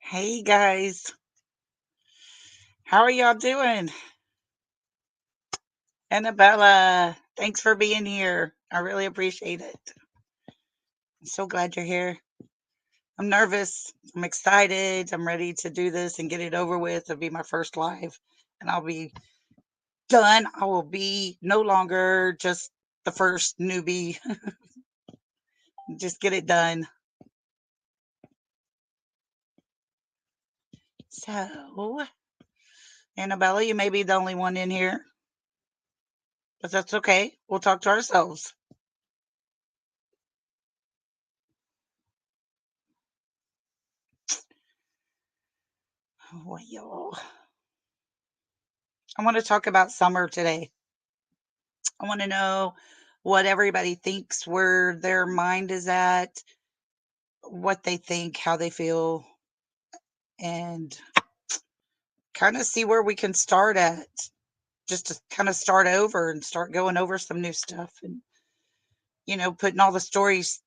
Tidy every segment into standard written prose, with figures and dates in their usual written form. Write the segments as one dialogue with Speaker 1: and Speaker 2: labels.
Speaker 1: Hey guys, how are y'all doing? Annabella, thanks for being here. I really appreciate it. I'm so glad you're here. I'm nervous. I'm excited. I'm ready to do this and get it over with. It'll be my first live and I'll be done. I will be no longer just the first newbie. Just get it done. So, Annabella, you may be the only one in here, but that's okay. We'll talk to ourselves. Well, I want to talk about summer today. I want to know what everybody thinks, where their mind is at, what they think, how they feel, and kind of see where we can start at, just to kind of start over and start going over some new stuff and, putting all the stories,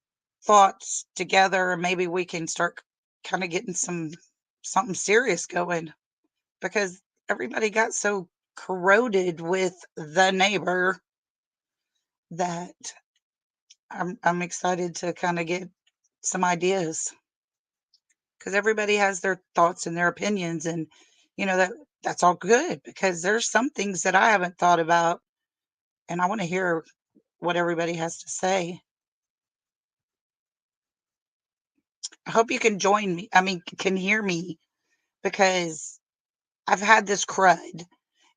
Speaker 1: thoughts together. And maybe we can start kind of getting something serious going because everybody got so corroded with the neighbor that I'm excited to kind of get some ideas because everybody has their thoughts and their opinions, and that's all good because there's some things that I haven't thought about, and I want to hear what everybody has to say. I hope you can join me. I mean, can hear me because I've had this crud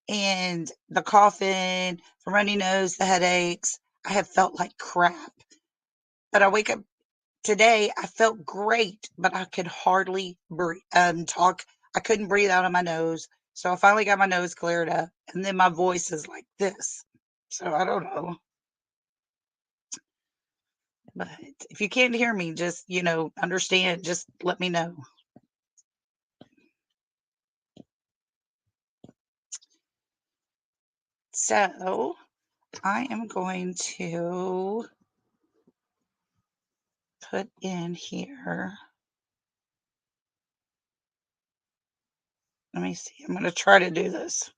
Speaker 1: and the coughing, the runny nose, the headaches. I have felt like crap, but I wake up today, I felt great, but I could hardly talk. I couldn't breathe out of my nose. So I finally got my nose cleared up, and then my voice is like this. So I don't know. But if you can't hear me, just, understand, just let me know. So I am going to put in here. Let me see. I'm going to try to do this.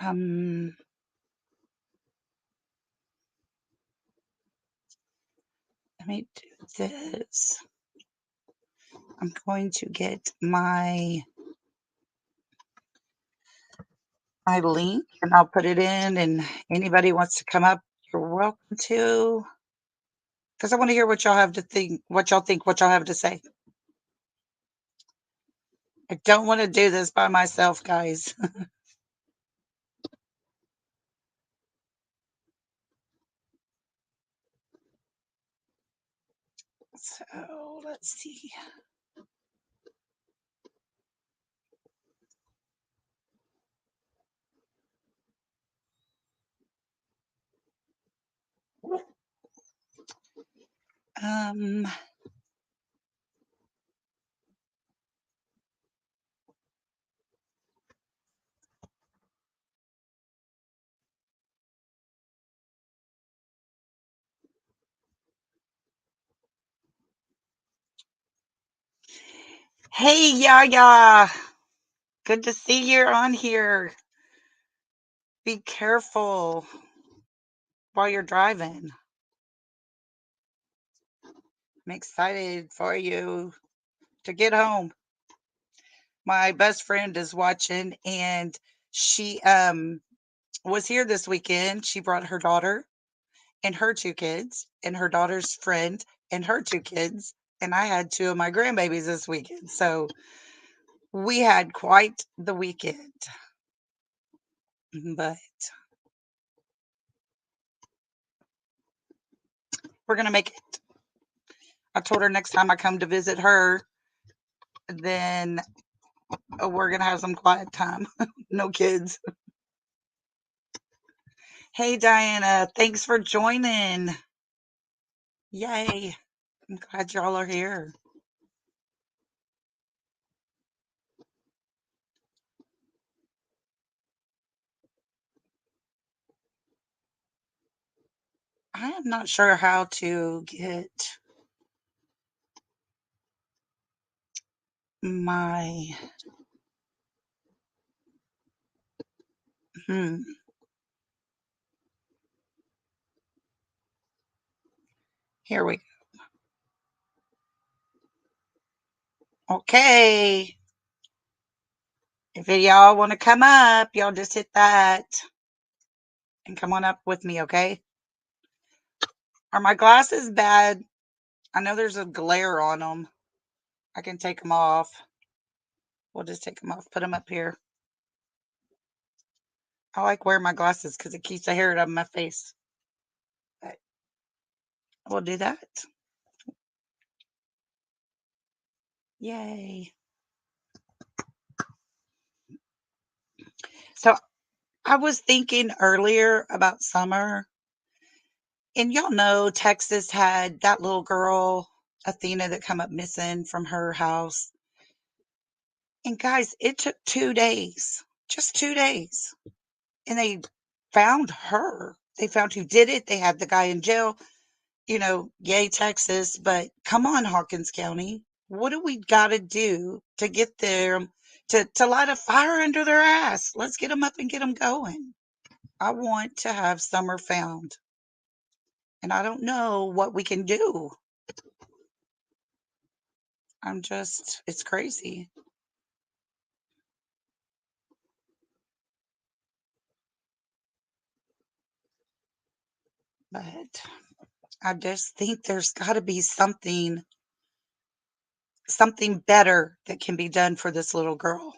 Speaker 1: Um, Let me do this. I'm going to get my link and I'll put it in, and anybody wants to come up, you're welcome to. Because I want to hear what y'all have to think, what y'all have to say. I don't want to do this by myself, guys. So let's see. Um, hey, Yaya. Good to see you on here. Be careful while you're driving. I'm excited for you to get home. My best friend is watching, and she was here this weekend. She brought her daughter and her 2 kids and her daughter's friend and her 2 kids, and I had 2 of my grandbabies this weekend. So we had quite the weekend. But we're gonna make it. I told her next time I come to visit her, then we're gonna have some quiet time. No kids. Hey Diana, thanks for joining. Yay. I'm glad y'all are here. I am not sure how to get my hmm, here we okay. If y'all want to come up, y'all just hit that and come on up with me, okay? Are my glasses bad? I know there's a glare on them. I can take them off. We'll just take them off, put them up here. I like wearing my glasses because it keeps the hair out of my face. But we'll do that. Yay. So I was thinking earlier about summer, and y'all know Texas had that little girl, Athena, that come up missing from her house. And guys, it took 2 days, just 2 days. And they found her. They found who did it. They had the guy in jail. Yay, Texas. But come on, Hawkins County. What do we got to do to get them to light a fire under their ass? Let's get them up and get them going. I want to have summer found, and I don't know what we can do. It's crazy. But I just think there's got to be something better that can be done for this little girl.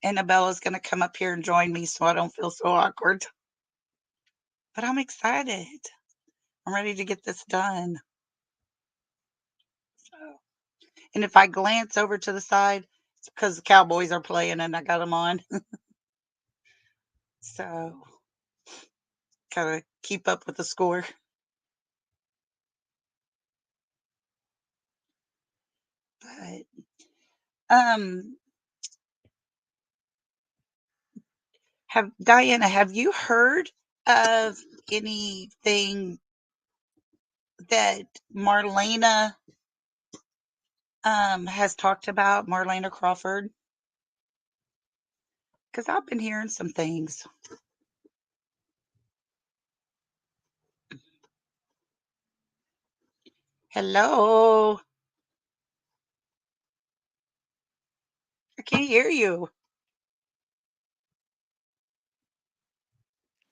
Speaker 1: Annabella's going to come up here and join me so I don't feel so awkward. But I'm excited. I'm ready to get this done. So, and if I glance over to the side, it's because the Cowboys are playing and I got them on. So, kind of keep up with the score. But um have Diana, have you heard of anything that Marlena has talked about, Marlena Crawford? Because I've been hearing some things. Hello. I can't hear you.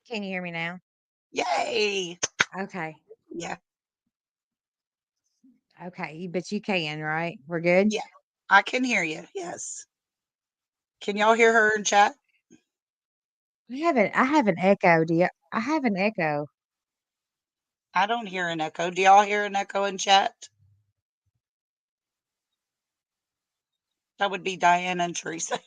Speaker 2: Can you hear me now?
Speaker 1: Yay.
Speaker 2: Okay.
Speaker 1: Yeah.
Speaker 2: Okay. But you can, right? We're good?
Speaker 1: Yeah. I can hear you. Yes. Can y'all hear her in chat?
Speaker 2: I have an echo. I have an echo.
Speaker 1: I don't hear an echo. Do y'all hear an echo in chat? That would be Diana and Teresa.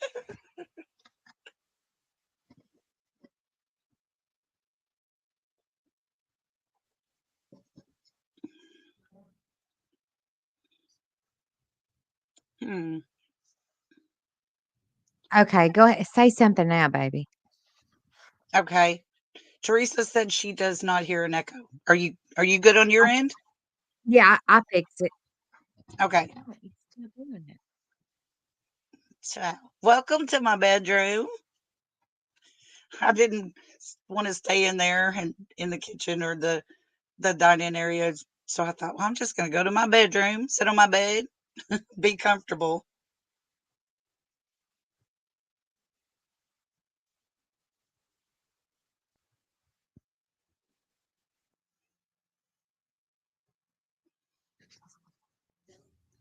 Speaker 1: Hmm.
Speaker 2: Okay, go ahead. Say something now, baby.
Speaker 1: Okay. Teresa said she does not hear an echo. Are you good on your
Speaker 2: I,
Speaker 1: end?
Speaker 2: yeah, I fixed it.
Speaker 1: Okay.
Speaker 2: No, it's still doing it.
Speaker 1: So, welcome to my bedroom. I didn't want to stay in there and in the kitchen or the dining area. So I thought, well, I'm just going to go to my bedroom, sit on my bed, be comfortable.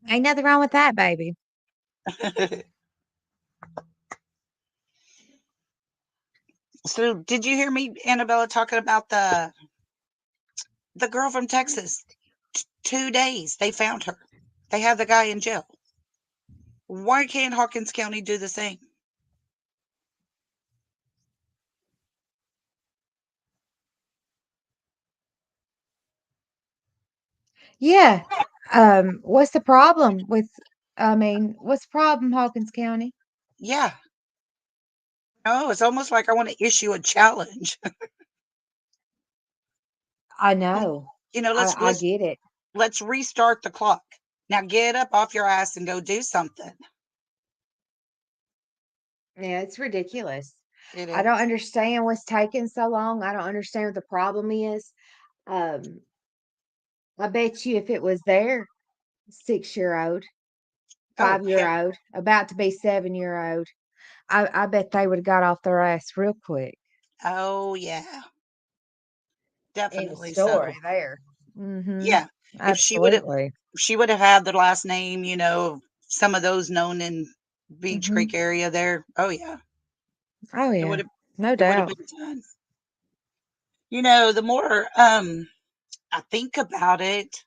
Speaker 2: Ain't nothing wrong with that, baby.
Speaker 1: So, did you hear me, Annabella, talking about the girl from Texas? 2 days they found her. They have the guy in jail. Why can't Hawkins County do the same?
Speaker 2: Yeah. What's the problem with, what's the problem, Hawkins County?
Speaker 1: Yeah. No, it's almost like I wanna issue a challenge.
Speaker 2: I
Speaker 1: Mm,
Speaker 2: know.
Speaker 1: let's
Speaker 2: I get it.
Speaker 1: let's restart the clock. Now get up off your ass and go do something.
Speaker 2: Yeah, it's ridiculous.
Speaker 1: It
Speaker 2: I don't
Speaker 1: is.
Speaker 2: understand what's taking so long. I don't understand what the problem is. Um, I bet you if it was their 6-year old,
Speaker 1: Oh,
Speaker 2: 5-year old, about to be 7-year old, I bet they would have got off their ass real quick.
Speaker 1: oh, yeah.
Speaker 2: End of
Speaker 1: Definitely
Speaker 2: story
Speaker 1: so.
Speaker 2: there. Mhm.
Speaker 1: Yeah. If
Speaker 2: Absolutely.
Speaker 1: she would have had the last name, some of those known in Beach Creek
Speaker 2: Mhm.
Speaker 1: area there. Oh, yeah.
Speaker 2: Oh,
Speaker 1: It would
Speaker 2: yeah.
Speaker 1: have
Speaker 2: No
Speaker 1: it would have
Speaker 2: doubt.
Speaker 1: been done. The more, I think about it,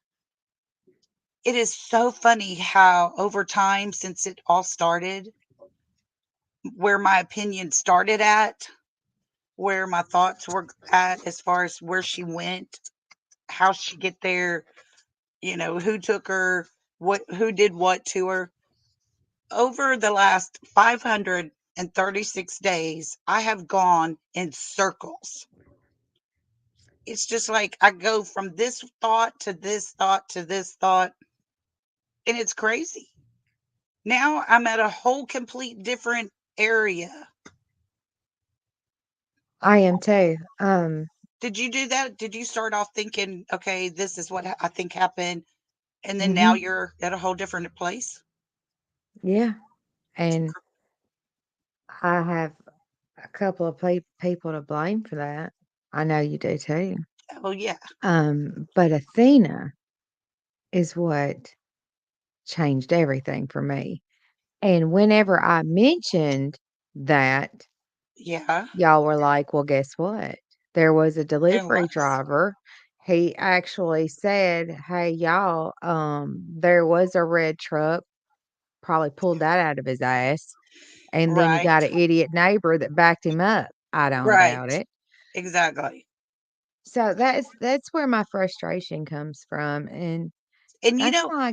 Speaker 1: it is so funny how over time since it all started, where my opinion started at, where my thoughts were at as far as where she went, how she get there, who took her, who did what to her. Over the last 536 days, I have gone in circles. It's just like I go from this thought to this thought to this thought, and it's crazy. Now I'm at a whole complete different area.
Speaker 2: I am too.
Speaker 1: Did you do that? Did you start off thinking, okay, this is what I think happened, and then now
Speaker 2: Mhm.
Speaker 1: you're at a whole different place?
Speaker 2: Yeah. And I have a couple of people to blame for that. I know you do too.
Speaker 1: Oh, yeah.
Speaker 2: But Athena is what changed everything for me. And whenever I mentioned that,
Speaker 1: Yeah,
Speaker 2: y'all were like, "Well, guess what? There was a
Speaker 1: it
Speaker 2: delivery
Speaker 1: was.
Speaker 2: driver. He actually said, 'Hey, y'all, there was a red truck, probably pulled that out of his ass.' And then you
Speaker 1: Right,
Speaker 2: got an idiot neighbor that backed him up." I don't doubt
Speaker 1: right.
Speaker 2: it.
Speaker 1: Exactly.
Speaker 2: So that's where my frustration comes from, and
Speaker 1: And,
Speaker 2: that's why I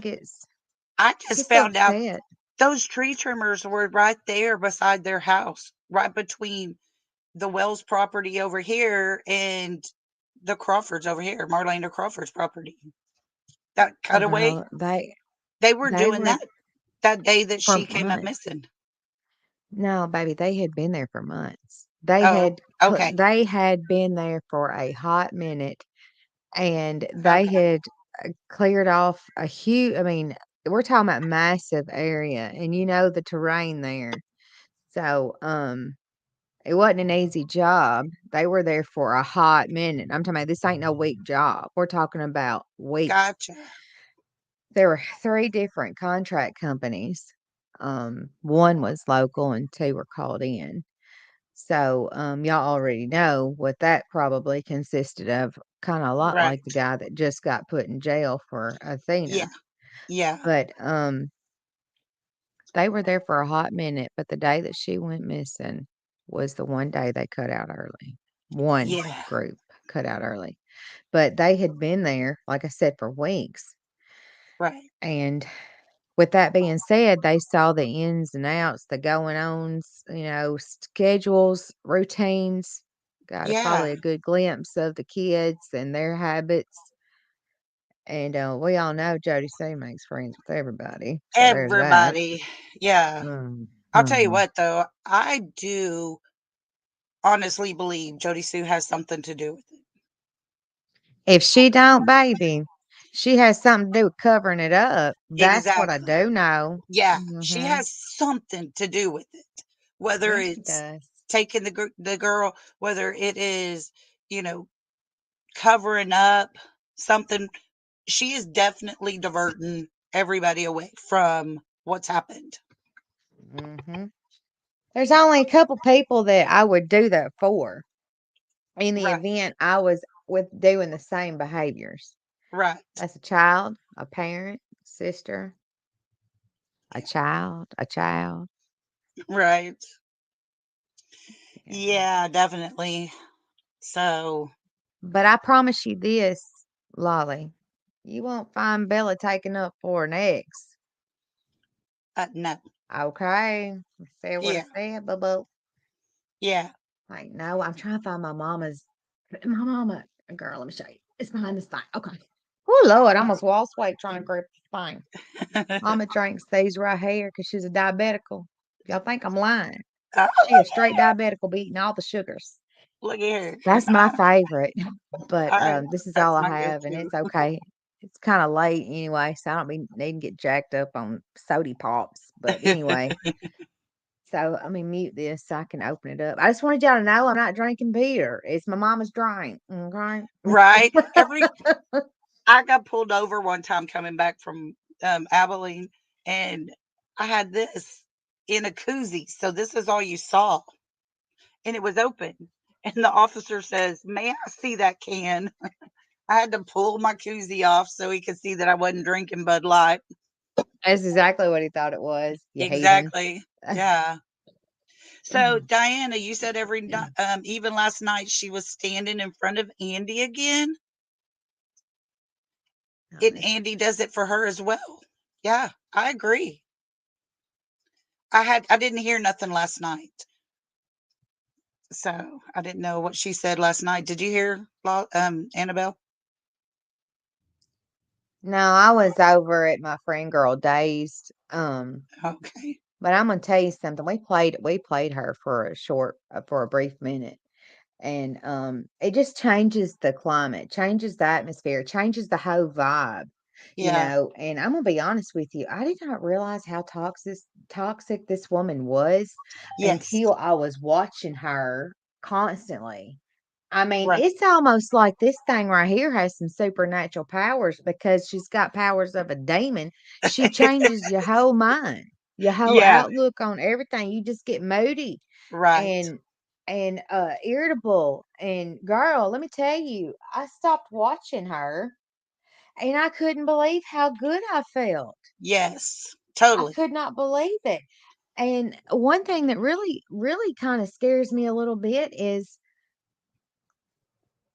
Speaker 1: I just
Speaker 2: get so
Speaker 1: found out
Speaker 2: upset.
Speaker 1: those tree trimmers were right there beside their house, right between the Wells property over here and the Crawfords over here, Marlena Crawford's property. That cutaway,
Speaker 2: Well, they
Speaker 1: they were
Speaker 2: they
Speaker 1: doing
Speaker 2: were
Speaker 1: that day that
Speaker 2: for
Speaker 1: she came up
Speaker 2: months.
Speaker 1: missing.
Speaker 2: No, baby, they had been there for months.
Speaker 1: Oh, okay,
Speaker 2: They had been there for a hot minute, and they
Speaker 1: okay.
Speaker 2: had, cleared off a huge. I mean, we're talking about massive area, and you know the terrain there. So, it wasn't an easy job. They were there for a hot minute. I'm talking about this ain't no weak job. We're talking about weeks.
Speaker 1: Gotcha.
Speaker 2: There were 3 different contract companies. 1 was local and 2 were called in. So, y'all already know what that probably consisted of, kinda a lot
Speaker 1: Right.
Speaker 2: like the guy that just got put in jail for
Speaker 1: Yeah,
Speaker 2: Athena.
Speaker 1: yeah,
Speaker 2: But, they were there for a hot minute, but the day that she went missing was the one day they cut out early. One
Speaker 1: yeah.
Speaker 2: group cut out early. But they had been there, like I said, for weeks.
Speaker 1: Right.
Speaker 2: And with that being said, they saw the ins and outs, the going ons, schedules, routines, got
Speaker 1: Yeah.
Speaker 2: probably a good glimpse of the kids and their habits. And we all know Jody Sue makes friends with everybody. So there's that.
Speaker 1: Everybody. Yeah. I'll tell you
Speaker 2: Mhm.
Speaker 1: what, though, I do honestly believe Jody Sue has something to do with it.
Speaker 2: If she don't, baby, she has something to do with covering it up. That's what I
Speaker 1: Exactly.
Speaker 2: do know.
Speaker 1: Yeah, she
Speaker 2: Mhm.
Speaker 1: has something to do with it. Whether
Speaker 2: Yeah, she
Speaker 1: it's
Speaker 2: does.
Speaker 1: taking the girl, whether it is, you know, covering up something, she is definitely diverting everybody away from what's happened.
Speaker 2: Mhm. There's only a couple people that I would do that for in the
Speaker 1: Right,
Speaker 2: event I was with doing the same behaviors.
Speaker 1: right,
Speaker 2: That's a child, a parent, sister, a child.
Speaker 1: right.
Speaker 2: Yeah.
Speaker 1: Yeah, definitely. So,
Speaker 2: But I promise you this, Lolly, you won't find Bella taking up for an ex.
Speaker 1: no.
Speaker 2: Okay. Say what I
Speaker 1: Yeah,
Speaker 2: said, boo boo.
Speaker 1: yeah.
Speaker 2: Like, no, I'm trying to find my mama. Girl, let me show you. It's behind this thing. Okay. Oh Lord, I almost lost weight trying to grab this thing. Mama drinks these right here because she's a diabetical. Y'all think I'm lying. She a
Speaker 1: Oh,
Speaker 2: straight diabetical be eating all the sugars.
Speaker 1: look at here.
Speaker 2: That's my favorite. But
Speaker 1: I
Speaker 2: this is
Speaker 1: that's
Speaker 2: all I
Speaker 1: my
Speaker 2: have, and
Speaker 1: go-to.
Speaker 2: it's okay. It's kind of late anyway, so I don't be needing to get jacked up on sody pops. But anyway, so let me mute this so I can open it up. I just wanted y'all to know I'm not drinking beer. It's my mama's drink. Okay.
Speaker 1: Right? I got pulled over one time coming back from, Abilene, and I had this in a koozie, so this is all you saw, and it was open, and the officer says, "May I see that can?" I had to pull my koozie off so he could see that I wasn't drinking Bud Light.
Speaker 2: That's exactly what he thought it was. You heathen.
Speaker 1: Exactly. Yeah. So, Diana, you said every ni even last night she was standing in front of Andy again, and
Speaker 2: Honest.
Speaker 1: Andy does it for her as well. Yeah, I agree. I didn't hear nothing last night, so I didn't know what she said last night. Did you hear, Annabelle?
Speaker 2: No, I was over at my friend girl Days.
Speaker 1: Okay.
Speaker 2: But I'm gonna tell you something. We played her for a for a brief minute. And it just changes the climate, changes the atmosphere, changes the whole vibe,
Speaker 1: Yeah.
Speaker 2: and I'm gonna be honest with you, I did not realize how toxic this woman was
Speaker 1: Yes.
Speaker 2: until I was watching her constantly. I mean,
Speaker 1: Right.
Speaker 2: it's almost like this thing right here has some supernatural powers because she's got powers of a demon. She changes your whole mind, your whole
Speaker 1: Yeah.
Speaker 2: outlook on everything. You just get moody
Speaker 1: Right.
Speaker 2: and irritable. And girl, let me tell you, I stopped watching her and I couldn't believe how good I felt.
Speaker 1: Yes.
Speaker 2: I
Speaker 1: Totally.
Speaker 2: could not believe it. And one thing that really, really kind of scares me a little bit is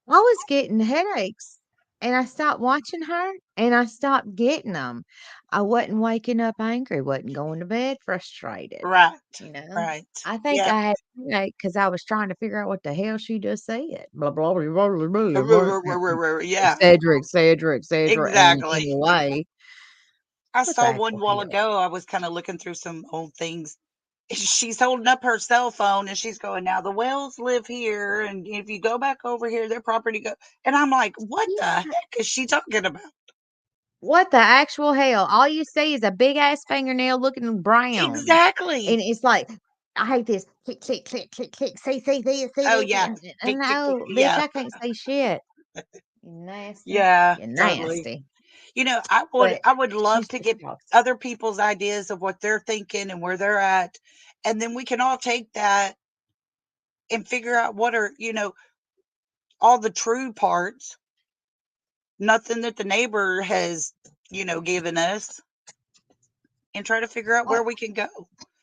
Speaker 2: I was getting headaches and I stopped watching her and I stopped getting them. I wasn't waking up angry, wasn't going to bed frustrated,
Speaker 1: Right.
Speaker 2: you know.
Speaker 1: Right.
Speaker 2: I think
Speaker 1: Yep.
Speaker 2: I had a headache because I was trying to figure out what the hell she just said. Blah blah blah blah blah blah, blah, et
Speaker 1: Yeah.
Speaker 2: cetera, et cetera, et cetera. And
Speaker 1: Exactly.
Speaker 2: anyway,
Speaker 1: I
Speaker 2: what the
Speaker 1: saw one
Speaker 2: actual
Speaker 1: while
Speaker 2: hell?
Speaker 1: ago. I was kinda looking through some old things. She's holding up her cell phone and she's going, "Now the Wells live here, and if you go back over here, their property go," and I'm like, "What the
Speaker 2: Yeah.
Speaker 1: heck is she talking about?"
Speaker 2: What the actual hell? All you see is a big ass fingernail looking brown. And
Speaker 1: Exactly.
Speaker 2: it's like, I hate this. Click, click, click, click, click. See this, see
Speaker 1: Oh,
Speaker 2: this.
Speaker 1: yeah.
Speaker 2: And
Speaker 1: Tick, tick, tick.
Speaker 2: no, bitch,
Speaker 1: Yeah.
Speaker 2: I can't see shit. You nasty.
Speaker 1: Yeah,
Speaker 2: You
Speaker 1: totally.
Speaker 2: nasty.
Speaker 1: I would
Speaker 2: But
Speaker 1: I would love
Speaker 2: she's
Speaker 1: to
Speaker 2: just
Speaker 1: get
Speaker 2: toxic.
Speaker 1: other people's ideas of what they're thinking and where they're at, and then we can all take that and figure out what are, all the true parts, nothing that the neighbor has, given us, and try to figure out where
Speaker 2: Well,
Speaker 1: we can go.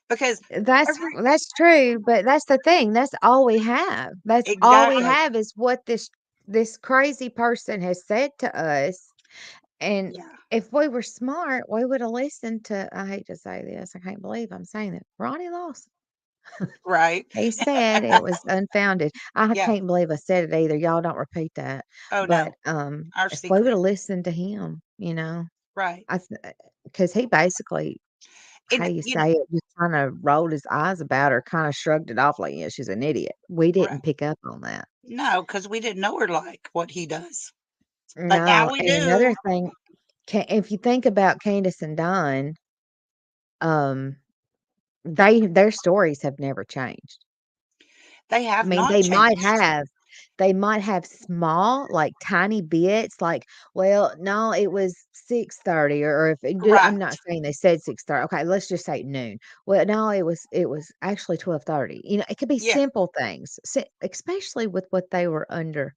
Speaker 1: Because every
Speaker 2: that's true, but that's the thing. That's all we have. That's all we
Speaker 1: exactly.
Speaker 2: have is what this crazy person has said to us. And
Speaker 1: Yeah,
Speaker 2: if we were smart, we would have listened to, I hate to say this, I can't believe I'm saying it. Ronnie Lawson.
Speaker 1: right.
Speaker 2: He said it was unfounded. I
Speaker 1: Yeah.
Speaker 2: can't believe I said it either. Y'all don't repeat that.
Speaker 1: Oh,
Speaker 2: But
Speaker 1: no, our
Speaker 2: if we would
Speaker 1: secret.
Speaker 2: have listened to him,
Speaker 1: Right.
Speaker 2: I because he basically, how
Speaker 1: And,
Speaker 2: do you say it, just kind of rolled his eyes about her, kind of shrugged it off like, yeah, she's an idiot. We didn't
Speaker 1: right.
Speaker 2: pick up on that.
Speaker 1: No, because we didn't know her like what he does. But now
Speaker 2: No,
Speaker 1: we
Speaker 2: and another
Speaker 1: do.
Speaker 2: thing, if you think about Candace and Don, um, their stories have never changed.
Speaker 1: They
Speaker 2: I
Speaker 1: have
Speaker 2: mean,
Speaker 1: not changed.
Speaker 2: they might have small, like, tiny bits, like, "Well, no, it was 6:30," or if it do I'm not
Speaker 1: Right.
Speaker 2: saying they said 6:30, okay, let's just say noon. "Well, no, it was actually 12:30." It could be
Speaker 1: Yeah.
Speaker 2: simple things, especially with what they were under.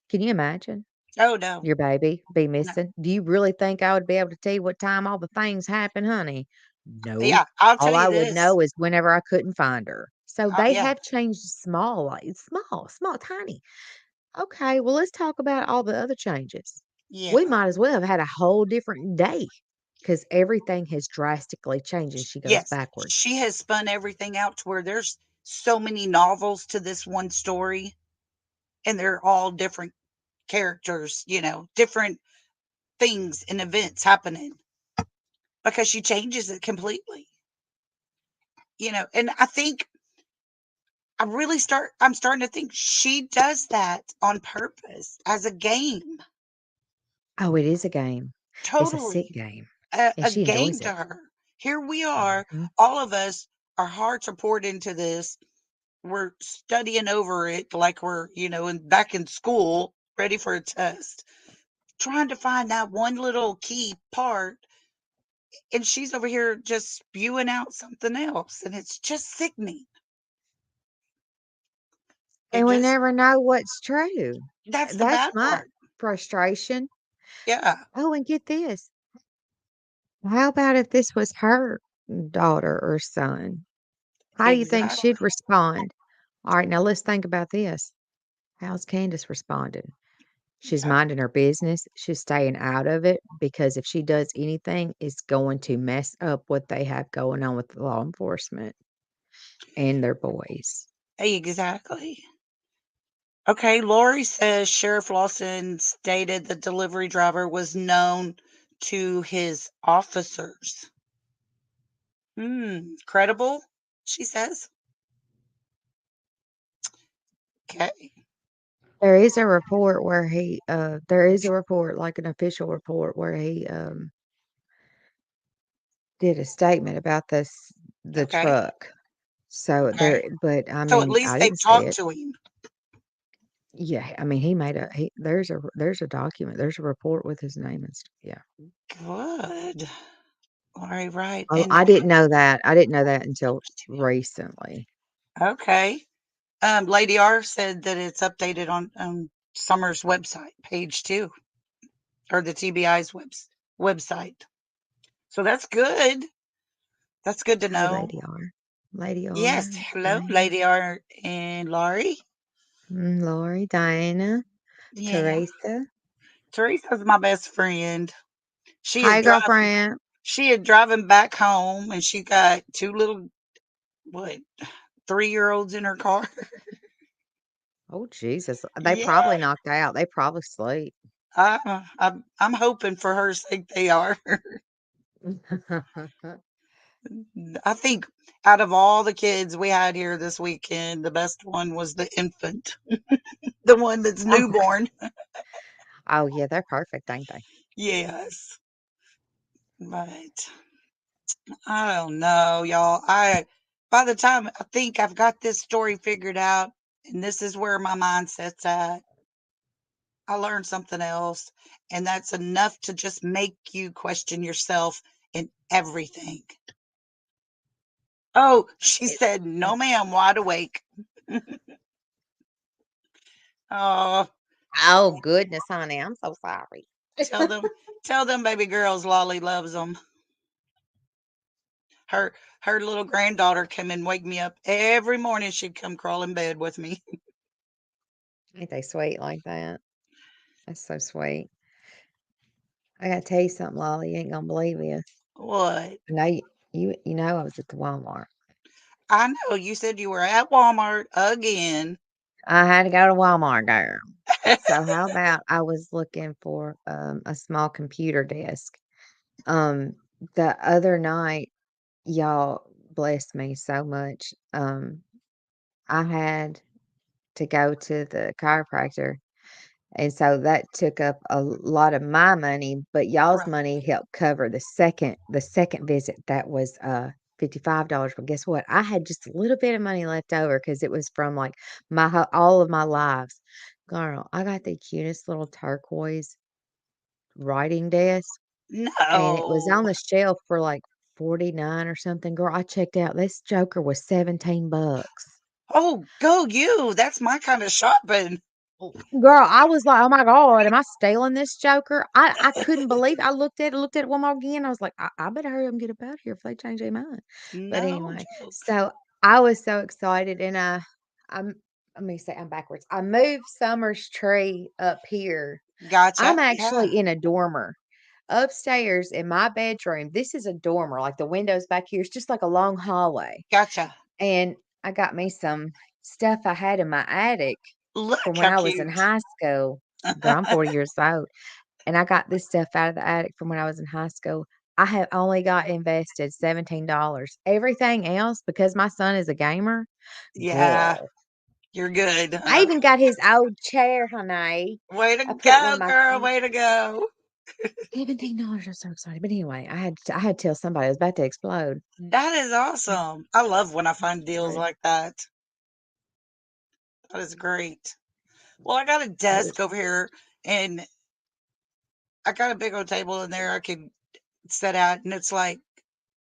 Speaker 2: Can you imagine
Speaker 1: Oh, no.
Speaker 2: your baby be
Speaker 1: No.
Speaker 2: missing? Do you really think I would be able to tell you what time all the things happen, honey? No.
Speaker 1: Yeah, I'll tell
Speaker 2: All I
Speaker 1: you
Speaker 2: would
Speaker 1: this.
Speaker 2: know is whenever I couldn't find her. So they
Speaker 1: Yeah,
Speaker 2: have changed small, like small, small, tiny. Okay, well, let's talk about all the other changes. We
Speaker 1: yeah,
Speaker 2: might as well have had a whole different day. 'cause everything has drastically changed and she goes
Speaker 1: Yes,
Speaker 2: backwards.
Speaker 1: she has spun everything out to where there's so many novels to this one story, and they're all different characters, different things and events happening because she changes it completely. And I think I'm starting to think she does that on purpose as a game.
Speaker 2: Oh, it is a game. It's a sick
Speaker 1: Totally
Speaker 2: game, and
Speaker 1: a
Speaker 2: she
Speaker 1: game
Speaker 2: enjoys
Speaker 1: to
Speaker 2: it.
Speaker 1: her. Here we are,
Speaker 2: Mhm.
Speaker 1: all of us, our hearts are poured into this. We're studying over it like we're, back in school, ready for a test, trying to find that one little key part. And she's over here just spewing out something else. And it's just sickening. It
Speaker 2: And we
Speaker 1: just,
Speaker 2: never know what's true.
Speaker 1: that's the
Speaker 2: That's
Speaker 1: bad
Speaker 2: my
Speaker 1: part.
Speaker 2: frustration.
Speaker 1: Yeah,
Speaker 2: Oh, and get this. How about if this was her daughter or son? How do you think
Speaker 1: exactly.
Speaker 2: she'd respond? Alright, now let's think about this. How's Candace responding? She's
Speaker 1: Yeah.
Speaker 2: minding her business. She's staying out of it because if she does anything, it's going to mess up what they have going on with law enforcement and their boys.
Speaker 1: Exactly. Okay, Lori says Sheriff Lawson stated the delivery driver was known to his officers. Credible, she says. Okay,
Speaker 2: There is a report, like an official report where he did a statement about the
Speaker 1: okay,
Speaker 2: truck. So
Speaker 1: okay.
Speaker 2: there, but I
Speaker 1: So at
Speaker 2: mean,
Speaker 1: least
Speaker 2: I
Speaker 1: they've
Speaker 2: didn't see
Speaker 1: talked
Speaker 2: it.
Speaker 1: to him.
Speaker 2: Yeah, I mean, there's a document, there's a report with his name and stuff. Yeah.
Speaker 1: Good. All right, right.
Speaker 2: Oh,
Speaker 1: And
Speaker 2: I didn't know that. I didn't know that until recently.
Speaker 1: okay. Lady R said that it's updated on Summer's website page too, or the TBI's website. So that's good. That's good to
Speaker 2: Hey,
Speaker 1: know.
Speaker 2: Lady R. Lady
Speaker 1: Yes.
Speaker 2: R,
Speaker 1: Hello,
Speaker 2: Diana,
Speaker 1: Lady R and Laurie.
Speaker 2: Lori, Diana,
Speaker 1: Yeah.
Speaker 2: Teresa.
Speaker 1: Teresa's my best friend. She is
Speaker 2: Hi,
Speaker 1: driving.
Speaker 2: girlfriend.
Speaker 1: She is driving back home, and she got two little what 3-year-olds in her car.
Speaker 2: Oh, Jesus. They
Speaker 1: Yeah.
Speaker 2: probably knocked out. They probably sleep.
Speaker 1: I'm hoping for her sake they are. I think out of all the kids we had here this weekend, the best one was the infant, the one that's
Speaker 2: Oh,
Speaker 1: newborn.
Speaker 2: oh, yeah, they're perfect, ain't they?
Speaker 1: Yes, but I don't know, y'all. I By the time I think I've got this story figured out, and this is where my mindset's at, I learned something else, and that's enough to just make you question yourself in everything. Oh, she
Speaker 2: It,
Speaker 1: said, "No, ma'am, wide awake." Oh,
Speaker 2: oh, goodness, honey. I'm so sorry.
Speaker 1: tell them, tell them, baby girls, Lolly loves them. Her little granddaughter come and wake me up every morning. She'd come crawl in bed with me.
Speaker 2: Ain't they sweet like that? That's so sweet. I gotta tell you something, Lolly. You ain't gonna believe this.
Speaker 1: What?
Speaker 2: I know you know I was at the Walmart.
Speaker 1: I know you said you were at Walmart again.
Speaker 2: I had to go to Walmart, girl. So how about I was looking for a small computer desk. Um the other night, y'all blessed me so much. I had to go to the chiropractor. And so that took up a lot of my money, but y'all's
Speaker 1: Right.
Speaker 2: money helped cover the second visit that was $55. But guess what? I had just a little bit of money left over because it was from like all of my lives. Girl, I got the cutest little turquoise writing desk and it was on
Speaker 1: No.
Speaker 2: the shelf for like 49 or something. Girl, I checked out. This joker was 17 bucks.
Speaker 1: Oh, go you. That's my kind of shopping.
Speaker 2: Girl, I was like, "Oh my god, am I stealing this joker?" I couldn't believe looked at it one more again. I was like, I better hurry up and get up out of here if they change their mind." But
Speaker 1: No
Speaker 2: anyway,
Speaker 1: joke.
Speaker 2: so I was so excited and I'm let me say I'm backwards. I moved Summer's tree up here. I'm
Speaker 1: Gotcha. Yeah.
Speaker 2: actually in a dormer. upstairs in my bedroom. This is a dormer, like the windows back here. It's just like a long hallway.
Speaker 1: Gotcha.
Speaker 2: And I got me some stuff I had in my attic from
Speaker 1: Look
Speaker 2: when
Speaker 1: how
Speaker 2: I was in
Speaker 1: cute.
Speaker 2: high school. Girl, I'm 40 years old. And I got this stuff out of the attic from when I was in high school. I have only got invested $17. Everything else, because my son is a gamer,
Speaker 1: Yeah,
Speaker 2: girl.
Speaker 1: you're good,
Speaker 2: I
Speaker 1: huh?
Speaker 2: even got his old chair, honey.
Speaker 1: Way to
Speaker 2: I put one
Speaker 1: go,
Speaker 2: of my
Speaker 1: girl. Way to go.
Speaker 2: $17. I'm so excited. But anyway, I had to tell somebody I was about to explode.
Speaker 1: That is awesome. I love when I
Speaker 2: I'm
Speaker 1: find deals
Speaker 2: sorry.
Speaker 1: like that. That is great. Well, I got a
Speaker 2: It was
Speaker 1: desk over here and I got a big old table in there I could sit at, and it's like,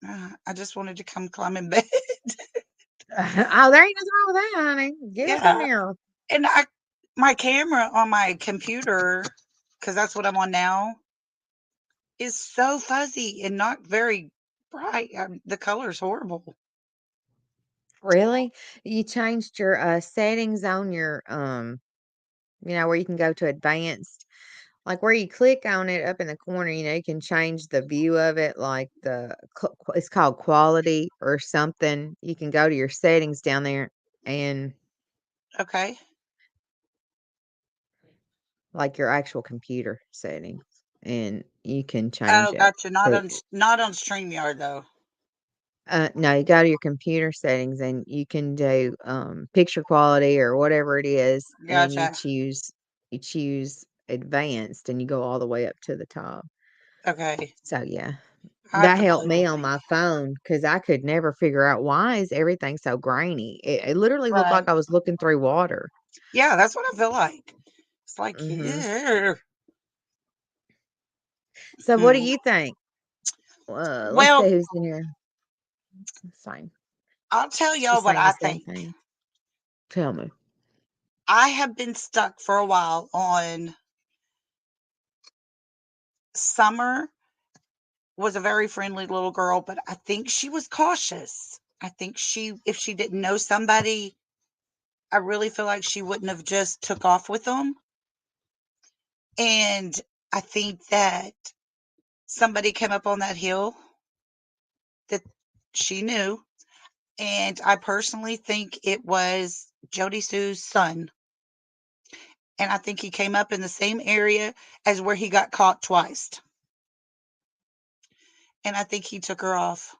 Speaker 1: I just wanted to come climb in bed.
Speaker 2: oh, there ain't nothing wrong with that, honey. Get up in
Speaker 1: Yeah.
Speaker 2: there.
Speaker 1: And my camera on my computer, because that's what I'm on now, is so fuzzy and not very bright. The color's horrible.
Speaker 2: Really? You changed your settings on your where you can go to advanced, like where you click on it up in the corner, you can change the view of it, like it's called quality or something. You can go to your settings down there and
Speaker 1: Okay.
Speaker 2: like your actual computer settings, and you can change
Speaker 1: Oh,
Speaker 2: it
Speaker 1: gotcha.
Speaker 2: to
Speaker 1: Not on StreamYard though.
Speaker 2: no, you go to your computer settings and you can do picture quality or whatever it is, and
Speaker 1: Gotcha.
Speaker 2: you choose advanced and you go all the way up to the top.
Speaker 1: Okay.
Speaker 2: So yeah,
Speaker 1: I have
Speaker 2: that
Speaker 1: to
Speaker 2: helped
Speaker 1: play
Speaker 2: me
Speaker 1: with
Speaker 2: on
Speaker 1: these.
Speaker 2: my phone because I could never figure out why is everything so grainy. It literally looked like
Speaker 1: Right.
Speaker 2: I was looking through water.
Speaker 1: Yeah, that's what I feel like. It's like,
Speaker 2: Hmm.
Speaker 1: yeah.
Speaker 2: So what do
Speaker 1: Hmm.
Speaker 2: you think? Let's
Speaker 1: Well,
Speaker 2: see who's in here. Same.
Speaker 1: I'll tell y'all
Speaker 2: She's
Speaker 1: what
Speaker 2: saying the
Speaker 1: I
Speaker 2: same
Speaker 1: think.
Speaker 2: thing. Tell me.
Speaker 1: I have been stuck for a while on Summer was a very friendly little girl, but I think she was cautious. I think if she didn't know somebody, I really feel like she wouldn't have just took off with them. And I think that somebody came up on that hill that she knew. And I personally think it was Jody Sue's son. And I think he came up in the same area as where he got caught twice. And I think he took her off.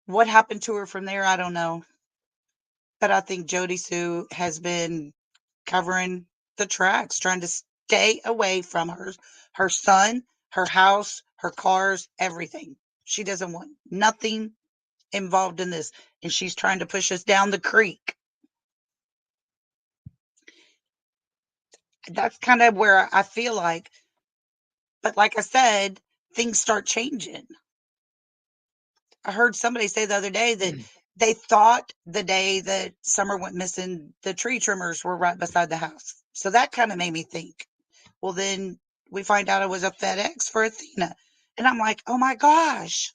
Speaker 1: What happened to her from there, I don't know. But I think Jody Sue has been covering the tracks, trying to stay away from her son, her house, her cars, everything. She doesn't want nothing involved in this, and she's trying to push us down the creek. That's kind of where I feel like, but like I said, things start changing. I heard somebody say the other day that they thought the day that Summer went missing, the tree trimmers were right beside the house. So that kind of made me think, well, then we find out it was a FedEx for Athena. And I'm like, oh my gosh,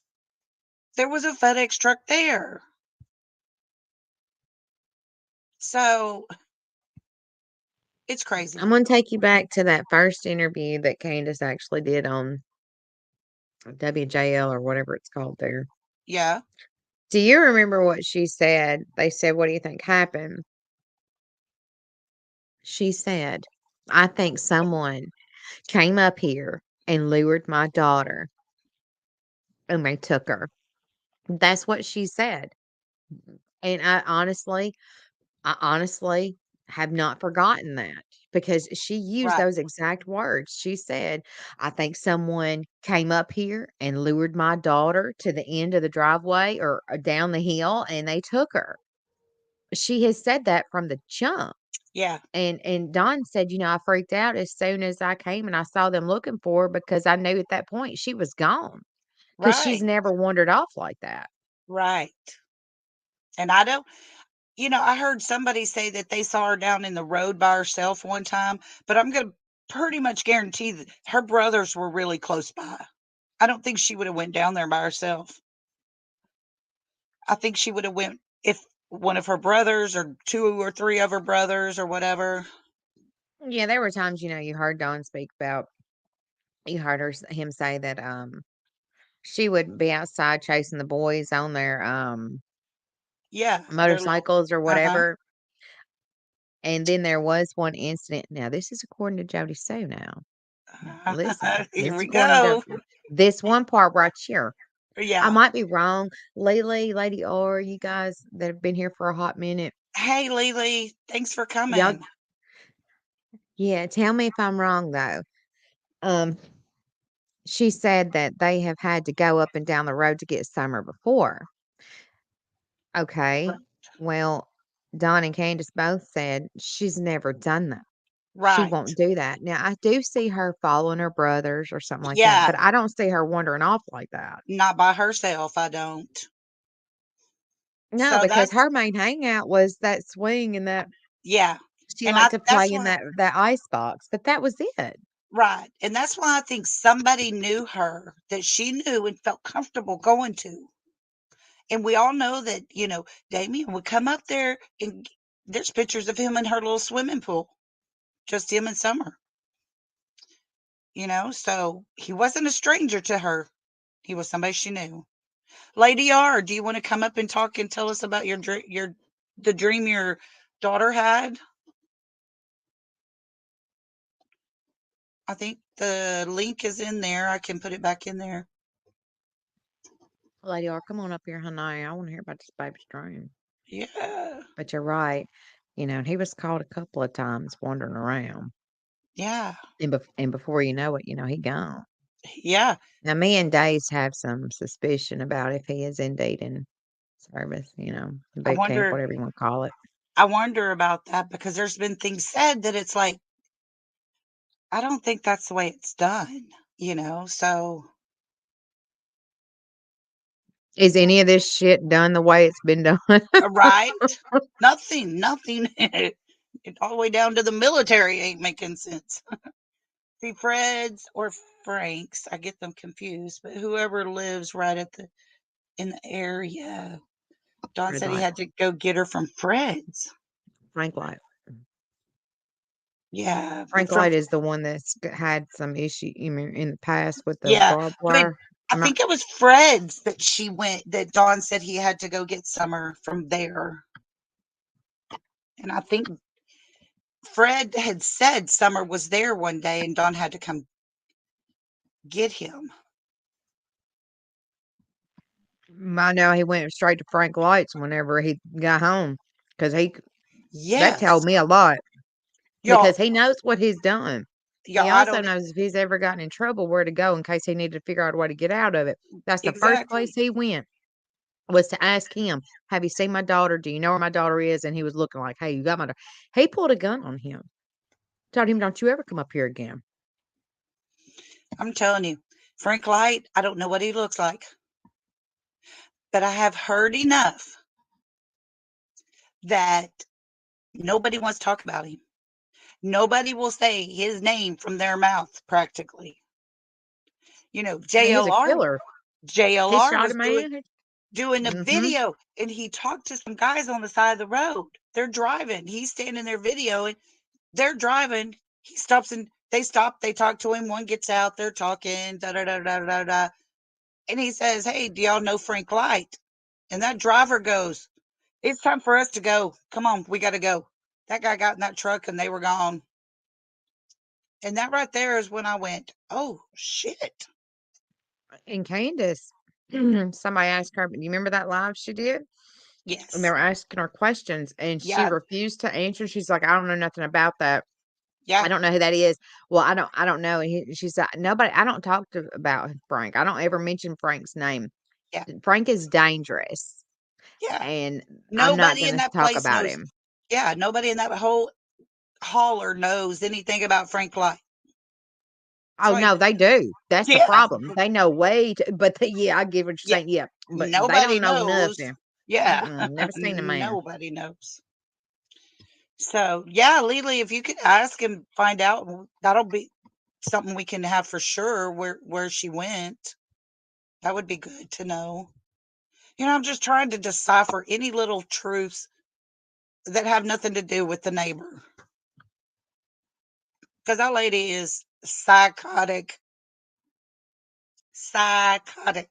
Speaker 1: there was a FedEx truck there. So it's crazy.
Speaker 2: I'm gonna take you back to that first interview that Candace actually did on WJL or whatever it's called there.
Speaker 1: Yeah.
Speaker 2: Do you remember what she said? They said, "What do you think happened?" She said, "I think someone came up here and lured my daughter and they took her." That's what she said. And I honestly have not forgotten that because she used
Speaker 1: Right.
Speaker 2: those exact words. She said, "I think someone came up here and lured my daughter to the end of the driveway or down the hill and they took her." She has said that from the jump.
Speaker 1: Yeah.
Speaker 2: And Don said, "I freaked out as soon as I came and I saw them looking for her because I knew at that point she was gone because she's
Speaker 1: Right.
Speaker 2: never wandered off like that."
Speaker 1: Right. And I don't, I heard somebody say that they saw her down in the road by herself one time, but I'm going to pretty much guarantee that her brothers were really close by. I don't think she would have went down there by herself. I think she would have went if one of her brothers or two or three of her brothers or whatever.
Speaker 2: Yeah, there were times, you heard Don speak about You heard him say that, she would be outside chasing the boys on their,
Speaker 1: Yeah, their little
Speaker 2: motorcycles or
Speaker 1: uh-huh.
Speaker 2: whatever, and then there was one incident now this is according to Jody Sue now. Listen,
Speaker 1: Here
Speaker 2: this is
Speaker 1: we
Speaker 2: according to
Speaker 1: go.
Speaker 2: this one part right here. I
Speaker 1: Yeah.
Speaker 2: might be wrong. Lily, Lady R, you guys that have been here for a hot minute,
Speaker 1: Hey, Lily, thanks for
Speaker 2: y'all
Speaker 1: coming.
Speaker 2: yeah, tell me if I'm wrong though. Um, she said that they have had to go up and down the road to get Summer before. Okay.
Speaker 1: R
Speaker 2: Well, Dawn and Candace both said she's never done that. She
Speaker 1: right.
Speaker 2: won't do that. Now, I do see her following her brothers or something like that,
Speaker 1: Yeah,
Speaker 2: but I don't see her wandering off like that.
Speaker 1: not by herself, I don't.
Speaker 2: No,
Speaker 1: So
Speaker 2: because
Speaker 1: that's
Speaker 2: her main hangout was that swing and that
Speaker 1: yeah,
Speaker 2: she
Speaker 1: and
Speaker 2: liked
Speaker 1: I
Speaker 2: to
Speaker 1: that's
Speaker 2: play in
Speaker 1: why
Speaker 2: that ice box, but that was it.
Speaker 1: right, and that's why I think somebody knew her that she knew and felt comfortable going to. And we all know that, Damien would come up there and there's pictures of him in her little swimming pool, just him and Summer, so he wasn't a stranger to her. He was somebody she knew. Lady R, do you want to come up and talk and tell us about the dream your daughter had? I think the link is in there. I can put it back in there.
Speaker 2: Lady R, come on up here, honey. I want to hear about this baby's dream.
Speaker 1: Yeah.
Speaker 2: But you're right. And he was caught a couple of times wandering around.
Speaker 1: Yeah.
Speaker 2: And before you know it, he gone.
Speaker 1: Yeah.
Speaker 2: Now, me and Days have some suspicion about if he is indeed in service,
Speaker 1: I
Speaker 2: boot camp,
Speaker 1: wonder
Speaker 2: whatever you want to call it.
Speaker 1: I wonder about that because there's been things said that it's like, I don't think that's the way it's done. So
Speaker 2: Is any of this shit done the way it's been done?
Speaker 1: right? Nothing. All the way down to the military ain't making sense. See, Fred's or Frank's, I get them confused, but whoever lives right in the area. Don
Speaker 2: Red
Speaker 1: said he
Speaker 2: light.
Speaker 1: had to go get her from Fred's.
Speaker 2: Frank Light.
Speaker 1: Yeah,
Speaker 2: Frank
Speaker 1: from
Speaker 2: Light is the one that's had some issue in the past with the
Speaker 1: yeah,
Speaker 2: barbed
Speaker 1: but
Speaker 2: wire.
Speaker 1: I
Speaker 2: Am I-
Speaker 1: think it was Fred's that she went that Don said he had to go get Summer from there. And I think Fred had said Summer was there one day and Don had to come get him.
Speaker 2: I know he went straight to Frank Light's whenever he got home because that
Speaker 1: Yes.
Speaker 2: told me a lot
Speaker 1: Y'all,
Speaker 2: because he knows what he's done. He
Speaker 1: I
Speaker 2: also
Speaker 1: don't
Speaker 2: knows if he's ever gotten in trouble where to go in case he needed to figure out a way to get out of it. That's the first place
Speaker 1: exactly.
Speaker 2: he went was to ask him, "Have you seen my daughter? Do you know where my daughter is?" And he was looking like, "Hey, you got my daughter." He pulled a gun on him. Told him, "Don't you ever come up here again."
Speaker 1: I'm telling you, Frank Light, I don't know what he looks like, but I have heard enough that nobody wants to talk about him. Nobody will say his name from their mouth practically.
Speaker 2: I mean, he's a
Speaker 1: JLR
Speaker 2: killer. He
Speaker 1: JLR
Speaker 2: shot a
Speaker 1: was doing
Speaker 2: man.
Speaker 1: doing a
Speaker 2: Mhm.
Speaker 1: video and he talked to some guys on the side of the road. They're driving. He's standing there videoing. They're driving. He stops and they stop. They talk to him. One gets out. They're talking. Da da da da da da. And he says, "Hey, do y'all know Frank Light?" And that driver goes, "It's time for us to go. Come on, we got to go." That guy got in that truck and they were gone. And that right there is when I went, "Oh shit!"
Speaker 2: And Candace, somebody asked her, you remember that live she did? And they
Speaker 1: Yes.
Speaker 2: were asking her questions and she
Speaker 1: Yeah.
Speaker 2: refused to answer. She's like, "I don't know nothing about that. I
Speaker 1: Yeah.
Speaker 2: don't know who that is." Well, I don't know. And she's like, "Nobody, I don't talk to about Frank. I don't ever mention Frank's name.
Speaker 1: Yeah.
Speaker 2: Frank is dangerous
Speaker 1: Yeah.
Speaker 2: and I'm not
Speaker 1: Nobody
Speaker 2: going
Speaker 1: in
Speaker 2: to
Speaker 1: that
Speaker 2: talk
Speaker 1: place
Speaker 2: about
Speaker 1: knows.
Speaker 2: him."
Speaker 1: Yeah. Nobody in that whole holler knows anything about Frank Light.
Speaker 2: Oh,
Speaker 1: So
Speaker 2: no, they do. That's the
Speaker 1: yeah.
Speaker 2: problem. They know way too, but yeah, I get what you're
Speaker 1: Yeah.
Speaker 2: saying. Yeah, but they
Speaker 1: Nobody
Speaker 2: don't know
Speaker 1: knows.
Speaker 2: nothing.
Speaker 1: Yeah.
Speaker 2: Mm-mm, never seen a man.
Speaker 1: Nobody knows. So yeah, Lily, if you could ask and find out, that'll be something we can have for sure where she went. That would be good to know. I'm just trying to decipher any little truths that have nothing to do with the neighbor. Because that lady is psychotic. Psychotic.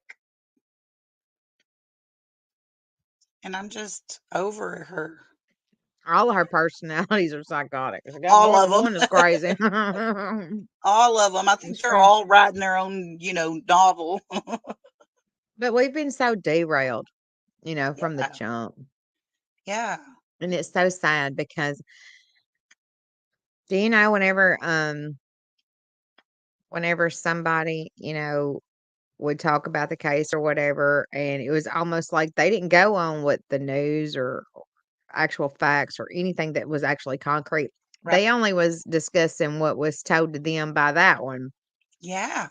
Speaker 1: And I'm just over her.
Speaker 2: All of her personalities are psychotic. She got
Speaker 1: All
Speaker 2: more
Speaker 1: of
Speaker 2: than
Speaker 1: them.
Speaker 2: one that's crazy.
Speaker 1: All of them. I think
Speaker 2: It's
Speaker 1: they're
Speaker 2: true.
Speaker 1: all writing their own, novel.
Speaker 2: But we've been so derailed, from the
Speaker 1: Yeah.
Speaker 2: jump.
Speaker 1: Yeah.
Speaker 2: And it's so sad because do you know whenever somebody, would talk about the case or whatever, and it was almost like they didn't go on what the news or actual facts or anything that was actually concrete.
Speaker 1: Right.
Speaker 2: They only was discussing what was told to them by that one.
Speaker 1: Yeah.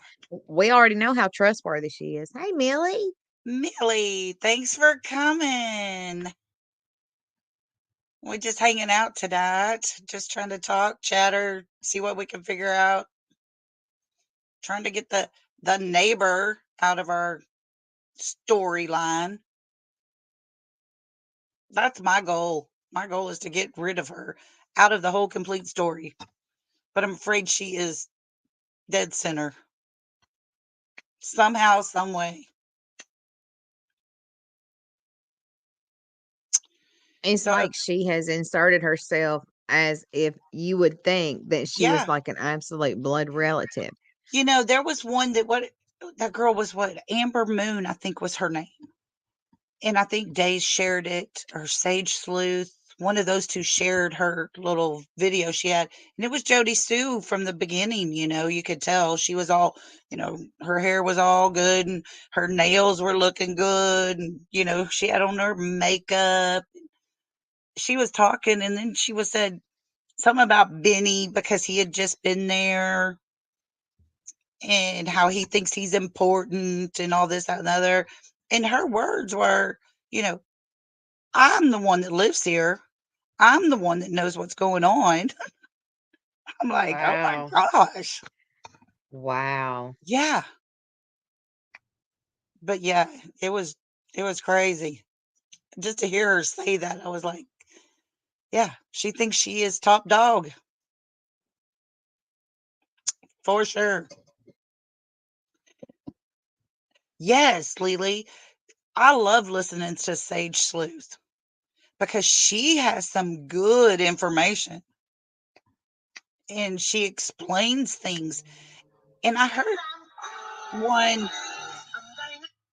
Speaker 2: We already know how trustworthy she is. Hey, Millie.
Speaker 1: Millie, thanks for coming. We're just hanging out tonight, just trying to talk, chatter, see what we can figure out. Trying to get the neighbor out of our storyline. That's my goal. My goal is to get rid of her out of the whole complete story. But I'm afraid she is dead center somehow, some way.
Speaker 2: It's
Speaker 1: So
Speaker 2: like she has inserted herself as if you would think that she was
Speaker 1: yeah,
Speaker 2: like an absolute blood relative.
Speaker 1: there was one that girl was what Amber Moon, I think was her name. And I think Days shared it or Sage Sleuth. One of those two shared her little video she had. And it was Jody Sue from the beginning. You could tell she was all, her hair was all good and her nails were looking good. And, she had on her makeup. She was talking and then she was said something about Benny because he had just been there and how he thinks he's important and all this, that, and the other. And her words were, you know, I'm the one that lives here. I'm the one that knows what's going on. I'm like, "Oh my
Speaker 2: Wow.
Speaker 1: gosh."
Speaker 2: Wow.
Speaker 1: Yeah. But yeah, it was crazy. Just to hear her say that, I was like, yeah, she thinks she is top dog for sure. Yes, Lily. I love listening to Sage Sleuth because she has some good information and she explains things. And I heard one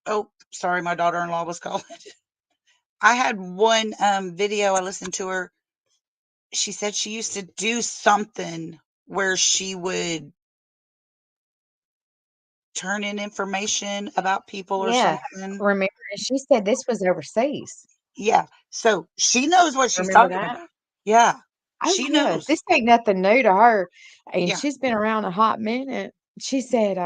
Speaker 1: oh, sorry, my daughter-in-law was calling. I had one, video I listened to her. She said she used to do something where she would turn in information about people or
Speaker 2: Yeah.
Speaker 1: something.
Speaker 2: Remember, she said this was overseas.
Speaker 1: Yeah, so she knows what she's
Speaker 2: Remember
Speaker 1: talking
Speaker 2: that?
Speaker 1: about. Yeah,
Speaker 2: Oh,
Speaker 1: she
Speaker 2: yeah.
Speaker 1: knows.
Speaker 2: This ain't nothing new to her, and
Speaker 1: Yeah,
Speaker 2: she's been around a hot minute. She said,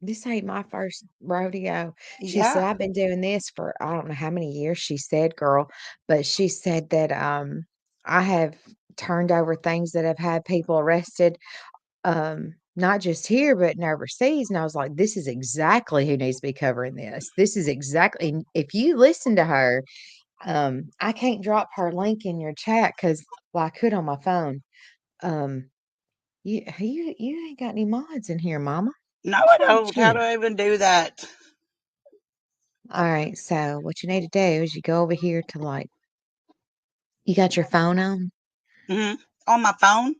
Speaker 2: "This ain't my first rodeo." She said,
Speaker 1: yeah,
Speaker 2: "I've been doing this for I don't know how many years," she said, girl, but she said that, "I have turned over things that have had people arrested, not just here, but in overseas," and I was like, "This is exactly who needs to be covering this. This is exactly" and if you listen to her, I can't drop her link in your chat because, well, I could on my phone. Um, you ain't got any mods in here, mama.
Speaker 1: no, I
Speaker 2: What's wrong with
Speaker 1: don't. How
Speaker 2: you?
Speaker 1: do I even do that?
Speaker 2: All right, so what you need to do is you go over here to like you got your phone on.
Speaker 1: Mhm. On my phone?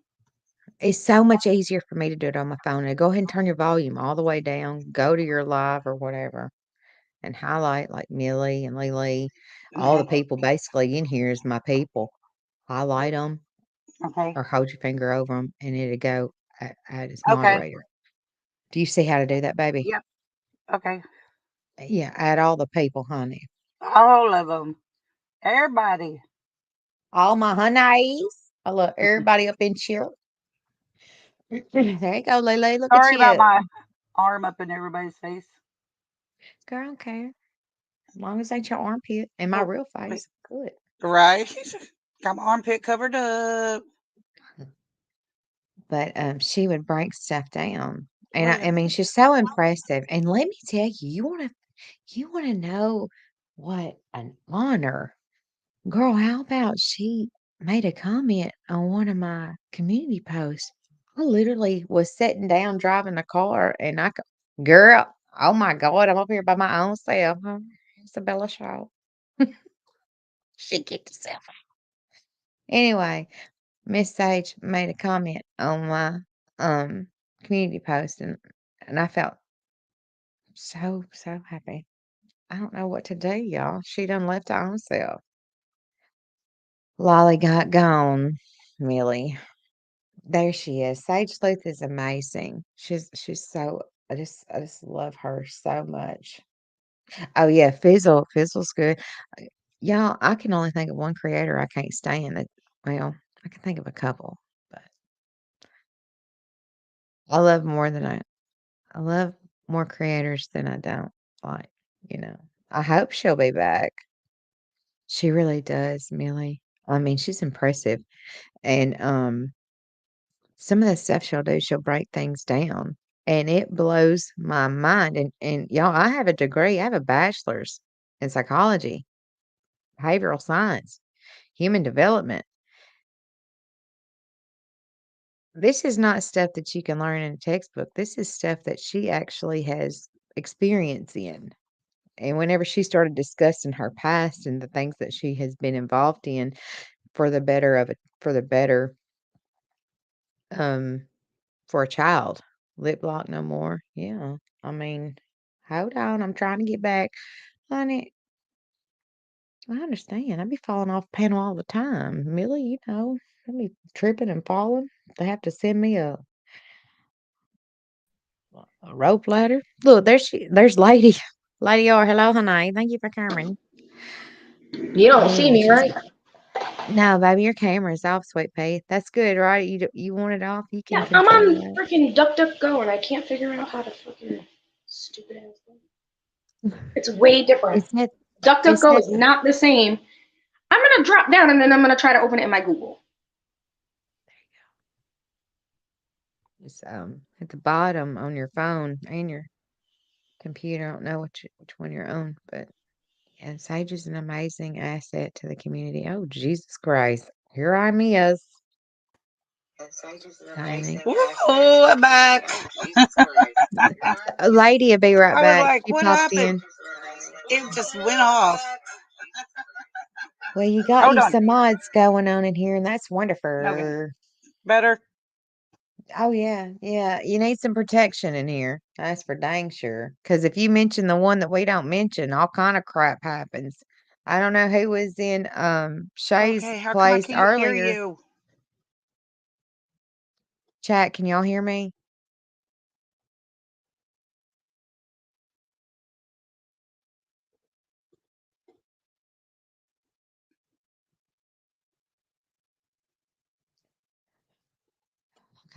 Speaker 2: It's so much easier for me to do it on my phone. Now go ahead and turn your volume all the way down. Go to your live or whatever, and highlight like Millie and Lily. All the
Speaker 1: Okay,
Speaker 2: people basically in here is my people. Highlight them
Speaker 1: okay,
Speaker 2: or hold your finger over them, and it'll go add as
Speaker 1: okay.
Speaker 2: moderator. Do you see how to do that, baby?
Speaker 1: Yep, okay.
Speaker 2: Yeah, add all the people, honey.
Speaker 1: All of them. Everybody.
Speaker 2: All my honeys. I love everybody up in here. There you go, Lele. Look at
Speaker 1: Sorry about
Speaker 2: you.
Speaker 1: my arm up in everybody's face.
Speaker 2: Girl, I don't care. As long as it ain't your armpit and my
Speaker 1: Oh,
Speaker 2: real
Speaker 1: wait.
Speaker 2: face. Good.
Speaker 1: Right? Got my armpit covered up.
Speaker 2: But she would break stuff down. And
Speaker 1: Wait a
Speaker 2: I mean,
Speaker 1: minute.
Speaker 2: she's so impressive. And let me tell you, you wanna know what an honor. Girl, how about she made a comment on one of my community posts? I literally was sitting down driving the car and girl, Oh my God, I'm up here by my own self. Huh? Isabella Shaw. She kicked herself out. Anyway, Miss Sage made a comment on my um community post and I felt so happy. I don't know what to do, y'all. She done left her own self. Lolly got gone, Millie. There she is. Sage Sleuth is amazing. She's so I just love her so much. Oh yeah, Fizzle's good. Y'all, I can only think of one creator I can't stand. Well, I can think of a couple, but I love more than I love more creators than I don't like. You know, I hope she'll be back. She really does, Millie. I mean, she's impressive, and some of the stuff she'll do, she'll break things down, and it blows my mind. And y'all, I have a degree. I have a bachelor's in psychology, behavioral science, human development. This is not stuff that you can learn in a textbook. This is stuff that she actually has experience in. And whenever she started discussing her past and the things that she has been involved in for the better of it, for the better, um, for a child, lip lock no more. Yeah. I mean, hold on. I'm trying to get back. Honey, I understand. I be falling off panel all the time. Millie, I be tripping and falling. They have to send me a rope ladder. Look, there's Lady. Lady R, hello, honey. Thank you for coming.
Speaker 3: You don't see
Speaker 2: Anyway,
Speaker 3: me, right?
Speaker 2: no, baby, your camera's off, sweet pea. That's good, right? You want it off? You can
Speaker 3: Yeah, I'm on
Speaker 2: control that.
Speaker 3: freaking DuckDuckGo and I can't figure out how to fucking stupid ass thing. It's way different.
Speaker 2: It's that it's
Speaker 3: DuckDuckGo
Speaker 2: that
Speaker 3: is not the same. I'm gonna drop down and then I'm gonna try to open it in my Google.
Speaker 2: it's at the bottom on your phone and your computer. I don't know which one you're on, but yeah, Sage is an amazing asset to the community. Oh, Jesus Christ. Here I is. Tiny.
Speaker 1: Whoa, I'm back.
Speaker 2: A lady will be right
Speaker 1: I was
Speaker 2: back.
Speaker 1: like,
Speaker 2: She
Speaker 1: what
Speaker 2: popped
Speaker 1: happened?
Speaker 2: in.
Speaker 1: It just went off.
Speaker 2: Well, you got
Speaker 1: Hold
Speaker 2: you
Speaker 1: on.
Speaker 2: some mods going on in here, and that's
Speaker 1: Okay.
Speaker 2: wonderful.
Speaker 1: Better?
Speaker 2: Oh yeah, yeah. You need some protection in here. That's for dang sure. Because if you mention the one that we don't mention, all kind of crap happens. I don't know who was in Shay's
Speaker 1: Okay, how come I
Speaker 2: place
Speaker 1: can't hear
Speaker 2: earlier.
Speaker 1: you?
Speaker 2: Chat, can y'all hear me?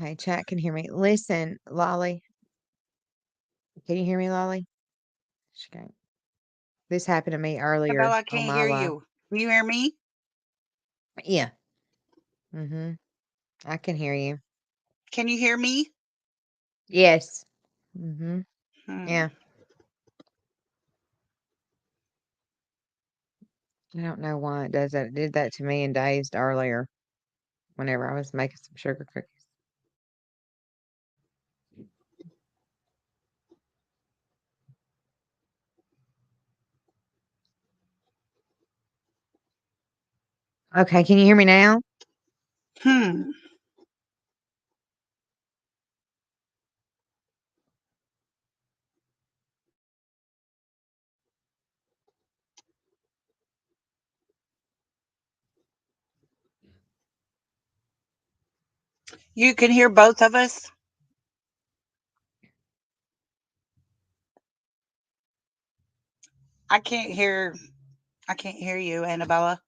Speaker 2: Okay, chat can hear me. Listen, Lolly. Can you hear me, Lolly? She can't. This happened to me
Speaker 1: Bella,
Speaker 2: earlier
Speaker 1: I
Speaker 2: on
Speaker 1: can't
Speaker 2: my
Speaker 1: hear
Speaker 2: live.
Speaker 1: you. Can you hear me?
Speaker 2: Yeah. Mm-hmm. I can hear you.
Speaker 1: Can you hear me?
Speaker 2: Yes. Mm-hmm.
Speaker 1: Hmm.
Speaker 2: Yeah. I don't know why it does that. It did that to me in Dazed earlier whenever I was making some sugar cookies. Okay, can you hear me now?
Speaker 1: Hmm. You can hear both of us? I can't hear you, Annabella.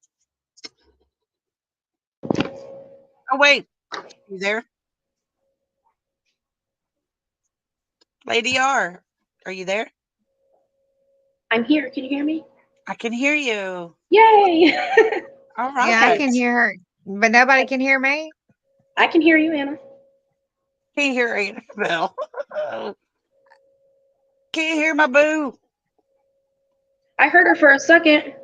Speaker 1: Oh wait. You there? Lady R. Are you there?
Speaker 3: I'm here. Can you hear me?
Speaker 1: I can hear you.
Speaker 3: Yay!
Speaker 1: All
Speaker 2: Yeah, I
Speaker 1: right.
Speaker 2: can hear her, but nobody can hear me.
Speaker 3: I can hear you, Anna.
Speaker 1: Can't hear Annabelle. Can't hear my boo.
Speaker 3: I heard her for a second.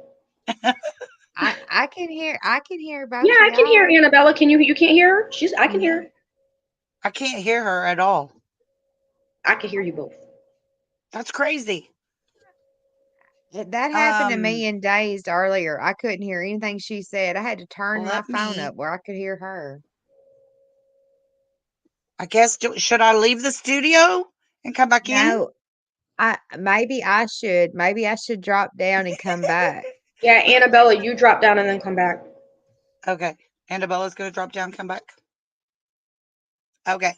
Speaker 2: I can hear
Speaker 3: Yeah,
Speaker 2: both of
Speaker 3: I can hear
Speaker 2: y'all.
Speaker 3: Annabella. Can you can't hear her? I can hear
Speaker 2: No.
Speaker 3: her.
Speaker 1: I can't hear her at all.
Speaker 3: I can hear you both.
Speaker 1: That's crazy.
Speaker 2: That happened to
Speaker 1: Um,
Speaker 2: me in Dazed earlier. I couldn't hear anything she said. I had to turn my
Speaker 1: let
Speaker 2: phone
Speaker 1: me,
Speaker 2: up where I could hear her.
Speaker 1: I guess, should I leave the studio and come back in?
Speaker 2: No, maybe I should drop down and come back.
Speaker 3: Yeah, Annabella, you drop down and then come back.
Speaker 1: Okay. Annabella's going to drop down, come back. Okay.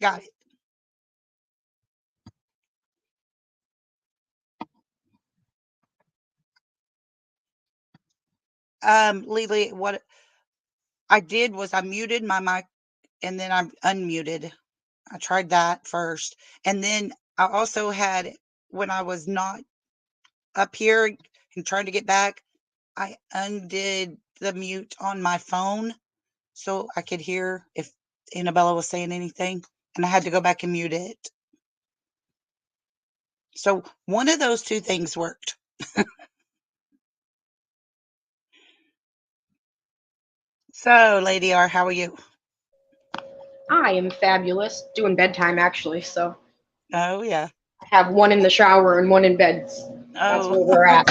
Speaker 1: Got it. Lily, what I did was I muted my mic and then I unmuted. I tried that first. And then I also had, when I was not up here and trying to get back, I undid the mute on my phone so I could hear if Annabella was saying anything. And I had to go back and mute it. So one of those two things worked. So, Lady R, how are you?
Speaker 3: I am fabulous. Doing bedtime actually, so
Speaker 1: Oh, yeah.
Speaker 3: I have one in the shower and one in bed. That's
Speaker 1: Oh,
Speaker 3: where we're at.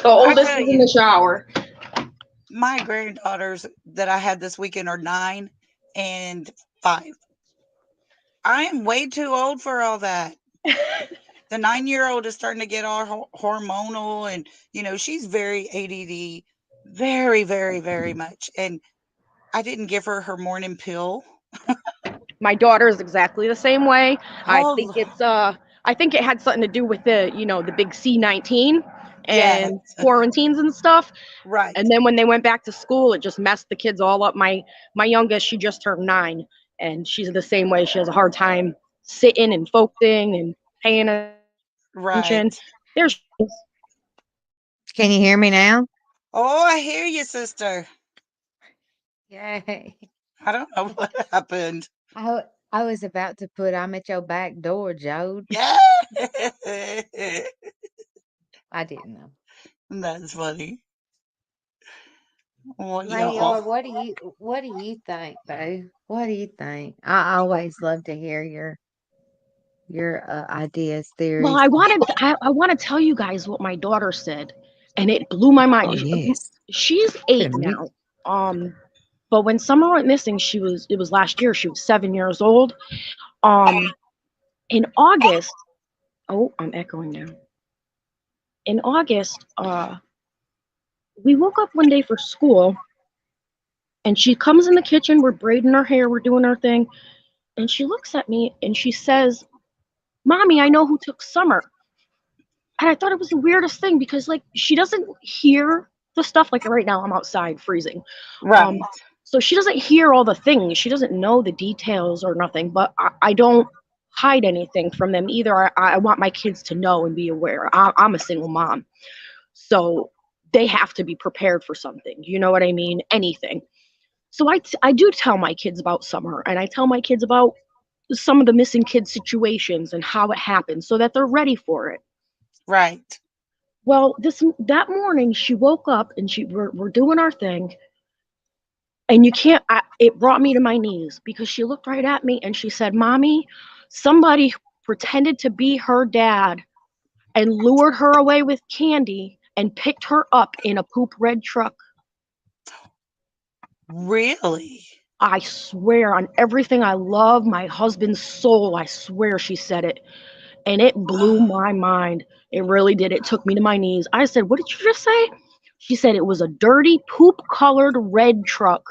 Speaker 3: The
Speaker 1: I
Speaker 3: oldest
Speaker 1: tell
Speaker 3: is in
Speaker 1: you,
Speaker 3: the shower.
Speaker 1: my granddaughters that I had this weekend are 9 and 5. I am way too old for all that. The 9-year-old is starting to get all hormonal, and she's very ADD, very, very, very much. And I didn't give her her morning pill.
Speaker 3: My daughter is exactly the same way.
Speaker 1: Oh,
Speaker 3: I think it had something to do with the big C-19
Speaker 1: yes,
Speaker 3: and quarantines and stuff.
Speaker 1: right,
Speaker 3: And then when they went back to school, it just messed the kids all up. My youngest, she just turned 9, and she's the same way. She has a hard time sitting and focusing and paying attention.
Speaker 1: right.
Speaker 3: There's
Speaker 2: Can you hear me now?
Speaker 1: Oh, I hear you, sister.
Speaker 2: Yay.
Speaker 1: I don't know what happened.
Speaker 2: I was about to put I'm at your back door, Jode.
Speaker 1: Yeah.
Speaker 2: I didn't know.
Speaker 1: That's funny. Well,
Speaker 2: Lady R, what do you think, boo? What do you think? I always love to hear your ideas,
Speaker 3: well,
Speaker 2: theories.
Speaker 3: I want to tell you guys what my daughter said, and it blew my mind.
Speaker 2: Oh yes.
Speaker 3: She's 8
Speaker 2: Tell me.
Speaker 3: now. But when Summer went missing, it was last year. She was 7 years old. In August. Oh, I'm echoing now. In August, we woke up one day for school, and she comes in the kitchen. We're braiding her hair. We're doing our thing, and she looks at me and she says, "Mommy, I know who took Summer." And I thought it was the weirdest thing because like she doesn't hear the stuff. Like right now I'm outside freezing.
Speaker 1: Right.
Speaker 3: So she doesn't hear all the things. She doesn't know the details or nothing, but I don't hide anything from them either. I want my kids to know and be aware. I'm a single mom. So they have to be prepared for something. You know what I mean? Anything. So I do tell my kids about Summer, and I tell my kids about some of the missing kids situations and how it happened so that they're ready for it.
Speaker 1: Right.
Speaker 3: Well, that morning she woke up and we're doing our thing, and it brought me to my knees because she looked right at me and she said, "Mommy, somebody pretended to be her dad and lured her away with candy and picked her up in a poop red truck."
Speaker 1: Really?
Speaker 3: I swear on everything I love, my husband's soul, I swear she said it. And it blew my mind. It really did. It took me to my knees. I said, "What did you just say?" She said it was a dirty, poop colored red truck,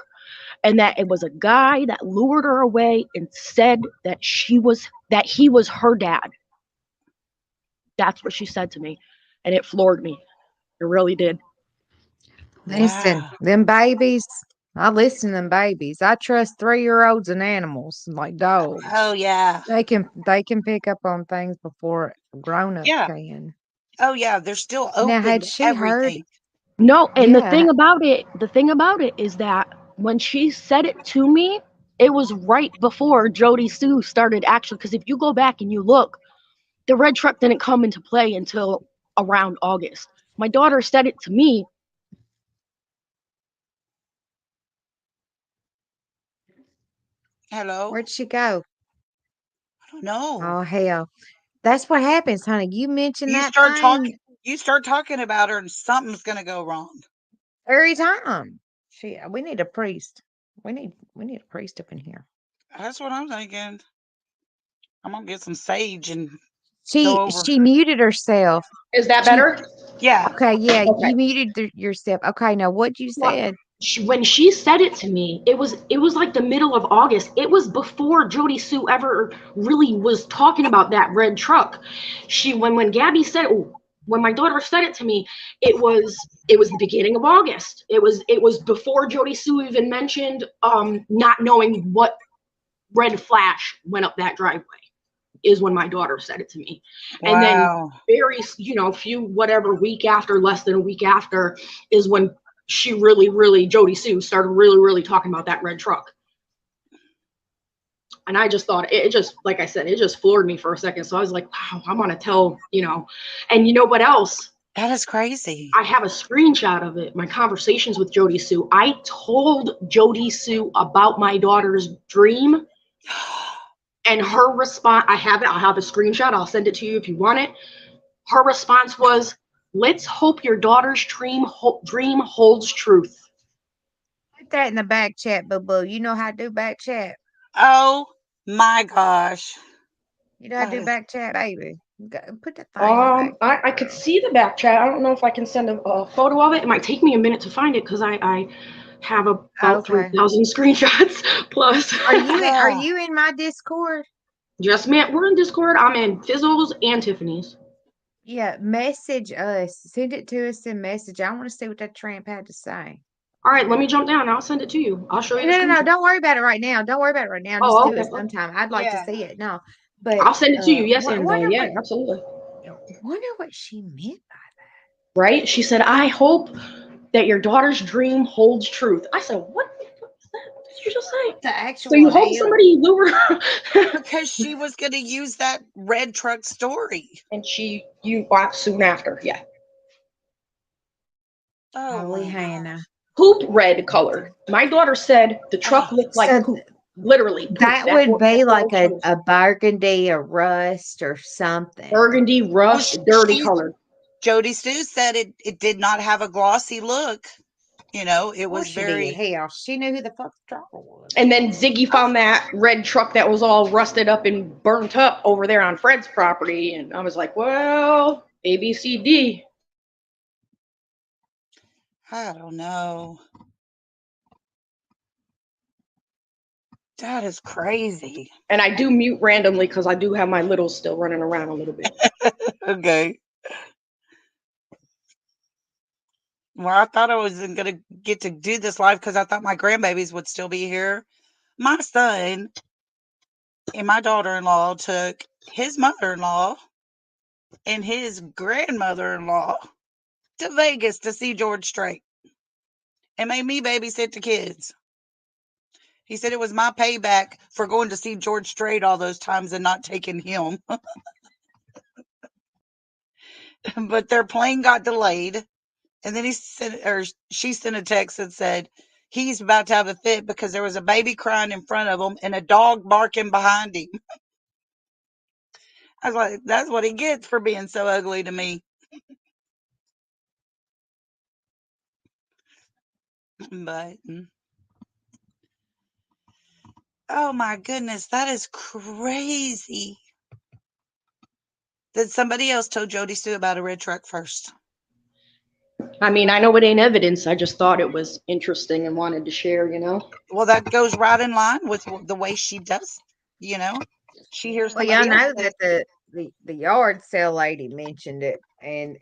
Speaker 3: and that it was a guy that lured her away and said that he was her dad. That's what she said to me. And it floored me. It really did.
Speaker 2: Listen,
Speaker 1: Wow.
Speaker 2: them babies. I listen to them babies. I trust 3-year-olds and animals like dogs.
Speaker 1: Oh, yeah.
Speaker 2: They can pick up on things before a grown up
Speaker 1: Yeah.
Speaker 2: can.
Speaker 1: Oh, yeah. They're still
Speaker 2: Now,
Speaker 1: open
Speaker 2: had
Speaker 1: to
Speaker 2: she heard?
Speaker 1: everything.
Speaker 3: No, and
Speaker 2: Yeah.
Speaker 3: the thing about it is that when she said it to me, it was right before Jody Sue started actually. Because if you go back and you look, the red truck didn't come into play until around August. My daughter said it to me.
Speaker 1: Hello?
Speaker 2: Where'd she go?
Speaker 1: I don't know.
Speaker 2: Oh hell. That's what happens, honey. You mention
Speaker 1: You
Speaker 2: that
Speaker 1: start talking
Speaker 2: thing
Speaker 1: you start talking about her and something's gonna go wrong.
Speaker 2: every time. We need a priest. We need a priest up in here.
Speaker 1: That's what I'm thinking. I'm gonna get some sage and go
Speaker 2: She
Speaker 1: over.
Speaker 2: she muted herself.
Speaker 3: Is that
Speaker 2: She
Speaker 3: better?
Speaker 1: Yeah.
Speaker 2: Okay, yeah,
Speaker 3: Okay.
Speaker 2: you muted yourself. Okay, now what you
Speaker 3: Well,
Speaker 2: said?
Speaker 3: when she said it to me, it was like the middle of August. It was before Jody Sue ever really was talking about that red truck. When Gabby said when my daughter said it to me, it was the beginning of August. It was before Jody Sue even mentioned not knowing what red flash went up that driveway is when my daughter said it to me. And then
Speaker 1: Wow.
Speaker 3: very, few whatever week after, less than a week after, is when she really Jody Sue started really talking about that red truck. And I just thought it just, like I said, it just floored me for a second. So I was like, wow, I'm gonna tell, and you know what else?
Speaker 1: That is crazy.
Speaker 3: I have a screenshot of it, my conversations with Jody Sue. I told Jody Sue about my daughter's dream, and her response, I have it, I'll have a screenshot, I'll send it to you if you want it. Her response was, let's hope your daughter's dream holds truth.
Speaker 2: Put that in the back chat, boo boo. You know how to do back chat.
Speaker 1: Oh my gosh.
Speaker 2: You know how to
Speaker 1: That
Speaker 2: do
Speaker 1: is
Speaker 2: back chat, baby. Put that thing in the back.
Speaker 3: I could see the back chat. I don't know if I can send a photo of it. It might take me a minute to find it because I have about
Speaker 2: Okay.
Speaker 3: 3,000 screenshots plus.
Speaker 2: Are you are
Speaker 1: Yeah.
Speaker 2: you in my Discord?
Speaker 3: Just man, we're in Discord. I'm in Fizzles and Tiffany's.
Speaker 2: Yeah, message us. Send it to us in message. I want to see what that tramp had to say.
Speaker 3: All right, let me jump down. I'll send it to you. I'll show you the
Speaker 2: No.
Speaker 3: screenshot.
Speaker 2: Don't worry about it right now. Don't worry about it right now. Just
Speaker 3: Oh,
Speaker 2: do
Speaker 3: okay.
Speaker 2: it sometime. I'd like to
Speaker 1: Yeah.
Speaker 2: see it. No, but
Speaker 3: I'll send it to you. Yes, Annabelle.
Speaker 2: wonder
Speaker 3: Yeah, absolutely.
Speaker 2: what she meant by
Speaker 3: Right? She said, I hope that your daughter's dream holds truth. I said, what the fuck is that? What did you just say?
Speaker 2: the
Speaker 3: So
Speaker 2: actual
Speaker 3: you hope
Speaker 2: hell.
Speaker 3: somebody lure
Speaker 1: Because she was gonna use that red truck story.
Speaker 3: and you bought soon after. Yeah.
Speaker 1: Oh
Speaker 2: Holy
Speaker 1: my
Speaker 2: Hannah.
Speaker 1: gosh.
Speaker 3: Poop red color. My daughter said the truck
Speaker 1: Oh,
Speaker 3: looked like
Speaker 2: So
Speaker 3: poop. Literally poop.
Speaker 2: that
Speaker 3: That's
Speaker 2: would
Speaker 3: what
Speaker 2: be
Speaker 3: all
Speaker 2: like
Speaker 3: shows.
Speaker 2: a burgundy, a rust, or something.
Speaker 3: Burgundy,
Speaker 1: well,
Speaker 3: rust, dirty
Speaker 1: she
Speaker 3: colored.
Speaker 1: Jody Stu said it did not have a glossy look. It
Speaker 2: Of course
Speaker 1: was
Speaker 2: she did.
Speaker 1: very.
Speaker 2: Hell, she knew who the fuck the driver was.
Speaker 3: And then Ziggy found that red truck that was all rusted up and burnt up over there on Fred's property. And I was like, well, A, B, C, D.
Speaker 1: I don't know. That is crazy.
Speaker 3: And I do mute randomly because I do have my littles still running around a little bit.
Speaker 1: Okay. Well, I thought I wasn't gonna get to do this live because I thought my grandbabies would still be here. My son and my daughter-in-law took his mother-in-law and his grandmother-in-law to Vegas to see George Strait and made me babysit the kids. He said it was my payback for going to see George Strait all those times and not taking him. But their plane got delayed. And then she sent a text that said he's about to have a fit because there was a baby crying in front of him and a dog barking behind him. I was like, that's what he gets for being so ugly to me. But oh my goodness, that is crazy. That somebody else told Jody Sue about a red truck first.
Speaker 3: I mean, I know it ain't evidence. I just thought it was interesting and wanted to share,
Speaker 1: Well, that goes right in line with the way she does, She hears
Speaker 2: Well, y'all
Speaker 1: somebody else
Speaker 2: know
Speaker 1: say,
Speaker 2: that the yard sale lady mentioned it, and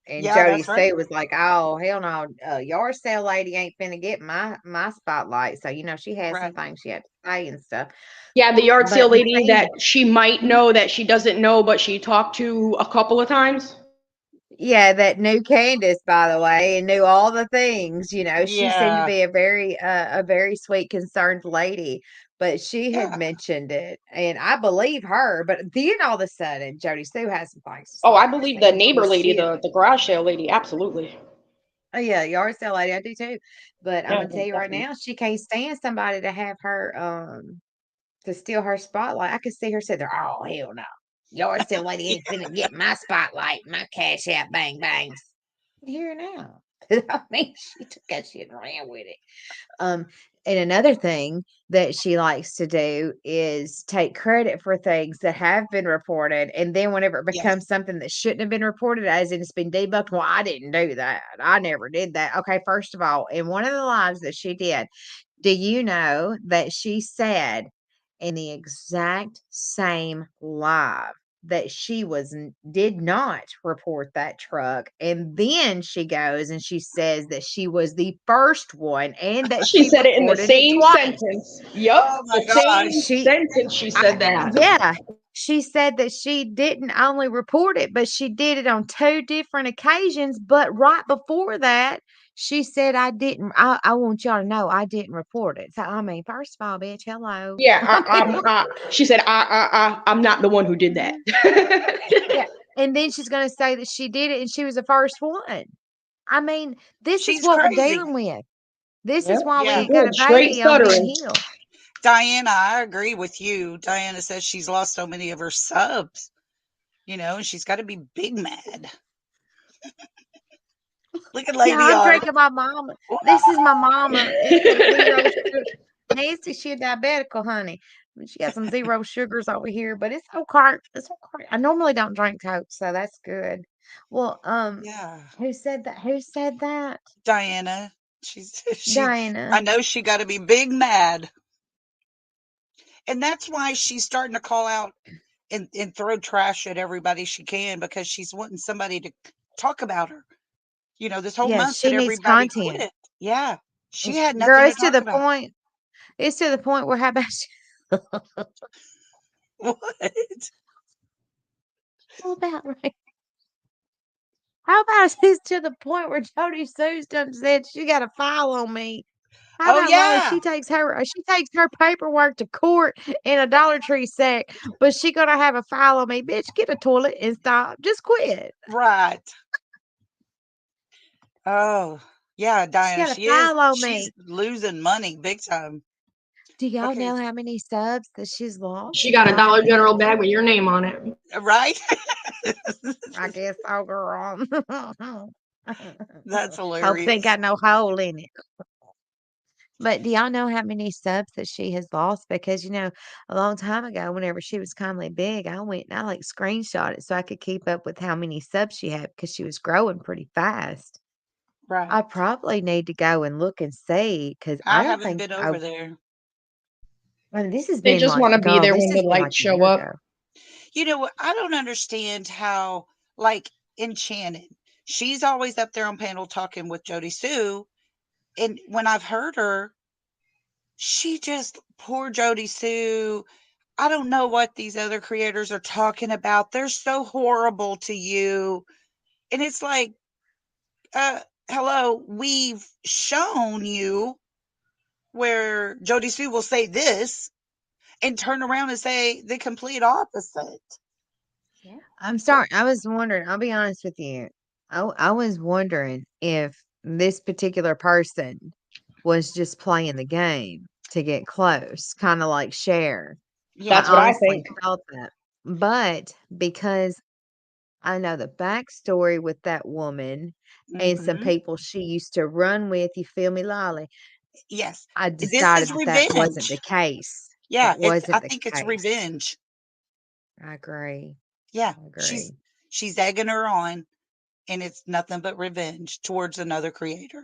Speaker 1: yeah,
Speaker 2: Jody
Speaker 1: that's right.
Speaker 2: Sue was like, "Oh hell no, yard sale lady ain't finna get my spotlight." So she had some
Speaker 1: Right.
Speaker 2: things she had to say and stuff.
Speaker 3: Yeah, the yard
Speaker 2: But
Speaker 3: sale
Speaker 2: the
Speaker 3: lady
Speaker 2: thing,
Speaker 3: that she might know that she doesn't know, but she talked to a couple of times.
Speaker 2: yeah, that knew Candace, by the way, and knew all the things. She seemed to
Speaker 1: Yeah.
Speaker 2: be a very sweet, concerned lady. But she had
Speaker 1: Yeah.
Speaker 2: mentioned it, and I believe her. But then all of a sudden, Jody Sue has some things to
Speaker 3: Oh, I
Speaker 2: say.
Speaker 3: believe the
Speaker 2: And
Speaker 3: neighbor lady,
Speaker 2: she
Speaker 3: the garage sale lady, absolutely.
Speaker 2: Oh yeah, yard sale lady, I do too. But I'm
Speaker 3: Yeah,
Speaker 2: gonna tell you right
Speaker 3: definitely.
Speaker 2: now, she can't stand somebody to have her to steal her spotlight. I could see her sit there, oh hell no. Your silly is finna get my spotlight, my cash out bang bangs. Here now. I mean, she took that shit and ran with it. Um, and another thing that she likes to do is take credit for things that have been reported. And then whenever it
Speaker 1: Yes.
Speaker 2: becomes something that shouldn't have been reported, as in it's been debunked, well, I didn't do that. I never did that. Okay, first of all, in one of the lives that she did, do you know that she said in the exact same live that she did not report that truck, and then she goes and she says that she was the first one and that
Speaker 3: She
Speaker 2: she
Speaker 3: said it in the
Speaker 2: reported it
Speaker 3: same
Speaker 2: twice.
Speaker 3: sentence. Yup,
Speaker 1: Oh my
Speaker 3: the same
Speaker 1: gosh.
Speaker 3: sentence she said that.
Speaker 2: Yeah, she said that she didn't only report it, but she did it on 2 different occasions, but right before that, she said, I want y'all to know I didn't report it." So, I mean, first of all, bitch, hello.
Speaker 3: Yeah,
Speaker 2: I mean,
Speaker 3: she said, I'm not the one who did that.
Speaker 2: yeah, and then she's gonna say that she did it and she was the first one. I mean, this is
Speaker 1: She's
Speaker 2: what we're
Speaker 1: crazy.
Speaker 2: dealing with. This
Speaker 3: Yep,
Speaker 2: is why we
Speaker 1: Yeah.
Speaker 3: she
Speaker 2: ain't got a
Speaker 3: did. Straight
Speaker 2: baby on Ben
Speaker 3: stuttering.
Speaker 2: Hill.
Speaker 1: Diana, I agree with you. Diana says she's lost so many of her subs, and she's got to be big mad. Look at
Speaker 2: Yeah,
Speaker 1: Lady
Speaker 2: I'm
Speaker 1: R.
Speaker 2: drinking my mama. This is my mama. It's got 0 sugar. Nancy, she diabetical, honey. She got some 0 sugars over here, but it's okay. It's okay. I normally don't drink Coke, so that's good. Well,
Speaker 1: Yeah.
Speaker 2: who said that? Who said that?
Speaker 1: Diana. I
Speaker 2: Diana.
Speaker 1: know she got to be big mad. And that's why she's starting to call out and throw trash at everybody she can, because she's wanting somebody to talk about her. This whole
Speaker 2: Yeah,
Speaker 1: month
Speaker 2: she
Speaker 1: that
Speaker 2: needs
Speaker 1: everybody
Speaker 2: content.
Speaker 1: quit. Yeah. She had
Speaker 2: Girl,
Speaker 1: nothing to talk about.
Speaker 2: it's to the point where how about
Speaker 1: What?
Speaker 2: how about right? How about it's to the point where Jody Sue's done said she got a file on me? How
Speaker 1: Oh,
Speaker 2: about Lola?
Speaker 1: yeah.
Speaker 2: She takes her paperwork to court in a Dollar Tree sack, but she gonna have a file on me. Bitch, get a toilet and stop. Just quit.
Speaker 1: Right. Oh, yeah,
Speaker 2: She
Speaker 1: Diana,
Speaker 2: got a
Speaker 1: she is.
Speaker 2: file on
Speaker 1: She's
Speaker 2: me.
Speaker 1: losing money big time.
Speaker 2: Do y'all
Speaker 1: Okay.
Speaker 2: know how many subs that she's lost?
Speaker 3: She got a
Speaker 2: Y'all have
Speaker 3: Dollar
Speaker 2: any
Speaker 3: General
Speaker 2: idea?
Speaker 3: bag with your name on it.
Speaker 1: Right?
Speaker 2: I guess so, girl.
Speaker 1: That's
Speaker 2: Hope ain't
Speaker 1: hilarious.
Speaker 2: got no hole in it. But do y'all know how many subs that she has lost? Because, a long time ago, whenever she was kinda big, I went and I, like, screenshot it so I could keep up with how many subs she had because she was growing pretty fast. I
Speaker 1: Right.
Speaker 2: probably need to go and look and see because
Speaker 1: I
Speaker 2: I don't
Speaker 1: haven't
Speaker 2: think
Speaker 1: been over there.
Speaker 2: I mean, this has
Speaker 3: They
Speaker 2: been
Speaker 3: just
Speaker 2: like
Speaker 3: want to be
Speaker 2: girl,
Speaker 3: there
Speaker 2: this
Speaker 3: when
Speaker 2: has
Speaker 3: the
Speaker 2: been like
Speaker 3: lights
Speaker 2: a
Speaker 3: show
Speaker 2: year
Speaker 3: up.
Speaker 2: ago.
Speaker 1: You know what? I don't understand how, like, Enchanted, she's always up there on panel talking with Jody Sue. And when I've heard her, she just, poor Jody Sue. I don't know what these other creators are talking about. They're so horrible to you. And it's like, uh, hello, we've shown you where Jody Sue will say this and turn around and say the complete opposite.
Speaker 3: Yeah.
Speaker 2: I'm sorry. I was wondering, I'll be honest with you. I was wondering if this particular person was just playing the game to get close, kind of like Cher. I
Speaker 3: That's
Speaker 1: Yeah.
Speaker 3: what I
Speaker 2: honestly
Speaker 3: think.
Speaker 2: felt that. But because I know the backstory with that woman and some
Speaker 1: Hmm.
Speaker 2: people she used to run with, you feel me, Lolly?
Speaker 1: Yes.
Speaker 2: I
Speaker 1: This
Speaker 2: decided
Speaker 1: is
Speaker 2: that that wasn't
Speaker 1: revenge.
Speaker 2: the case.
Speaker 1: Yeah.
Speaker 2: That
Speaker 1: I
Speaker 2: wasn't the
Speaker 1: think it's
Speaker 2: case.
Speaker 1: revenge.
Speaker 2: I agree.
Speaker 1: Yeah.
Speaker 2: I
Speaker 1: She's
Speaker 2: agree.
Speaker 1: she's egging her on, and it's nothing but revenge towards another creator.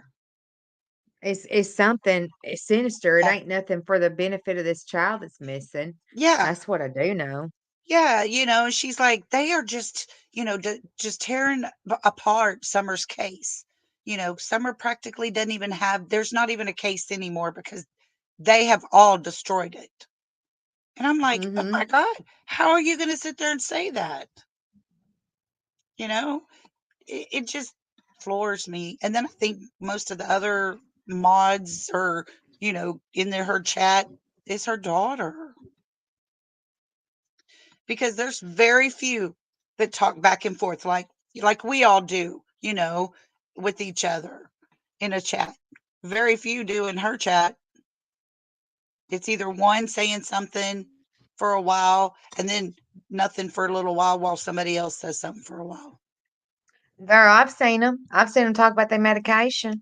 Speaker 2: It's something it's sinister. It
Speaker 1: Yeah.
Speaker 2: ain't nothing for the benefit of this child that's missing.
Speaker 1: Yeah.
Speaker 2: That's what I do know.
Speaker 1: Yeah. She's like, they are just, just tearing apart Summer's case. Summer practically doesn't even there's not even a case anymore because they have all destroyed it. And I'm like, oh my
Speaker 2: Mhm.
Speaker 1: God, how are you going to sit there and say that? You know, it just floors me. And then I think most of the other mods or, in her chat is her daughter, because there's very few that talk back and forth like we all do, with each other in a chat. Very few do in her chat. It's either one saying something for a while, and then nothing for a little while somebody else says something for a while.
Speaker 2: Girl, I've seen them. I've seen them talk about their medication.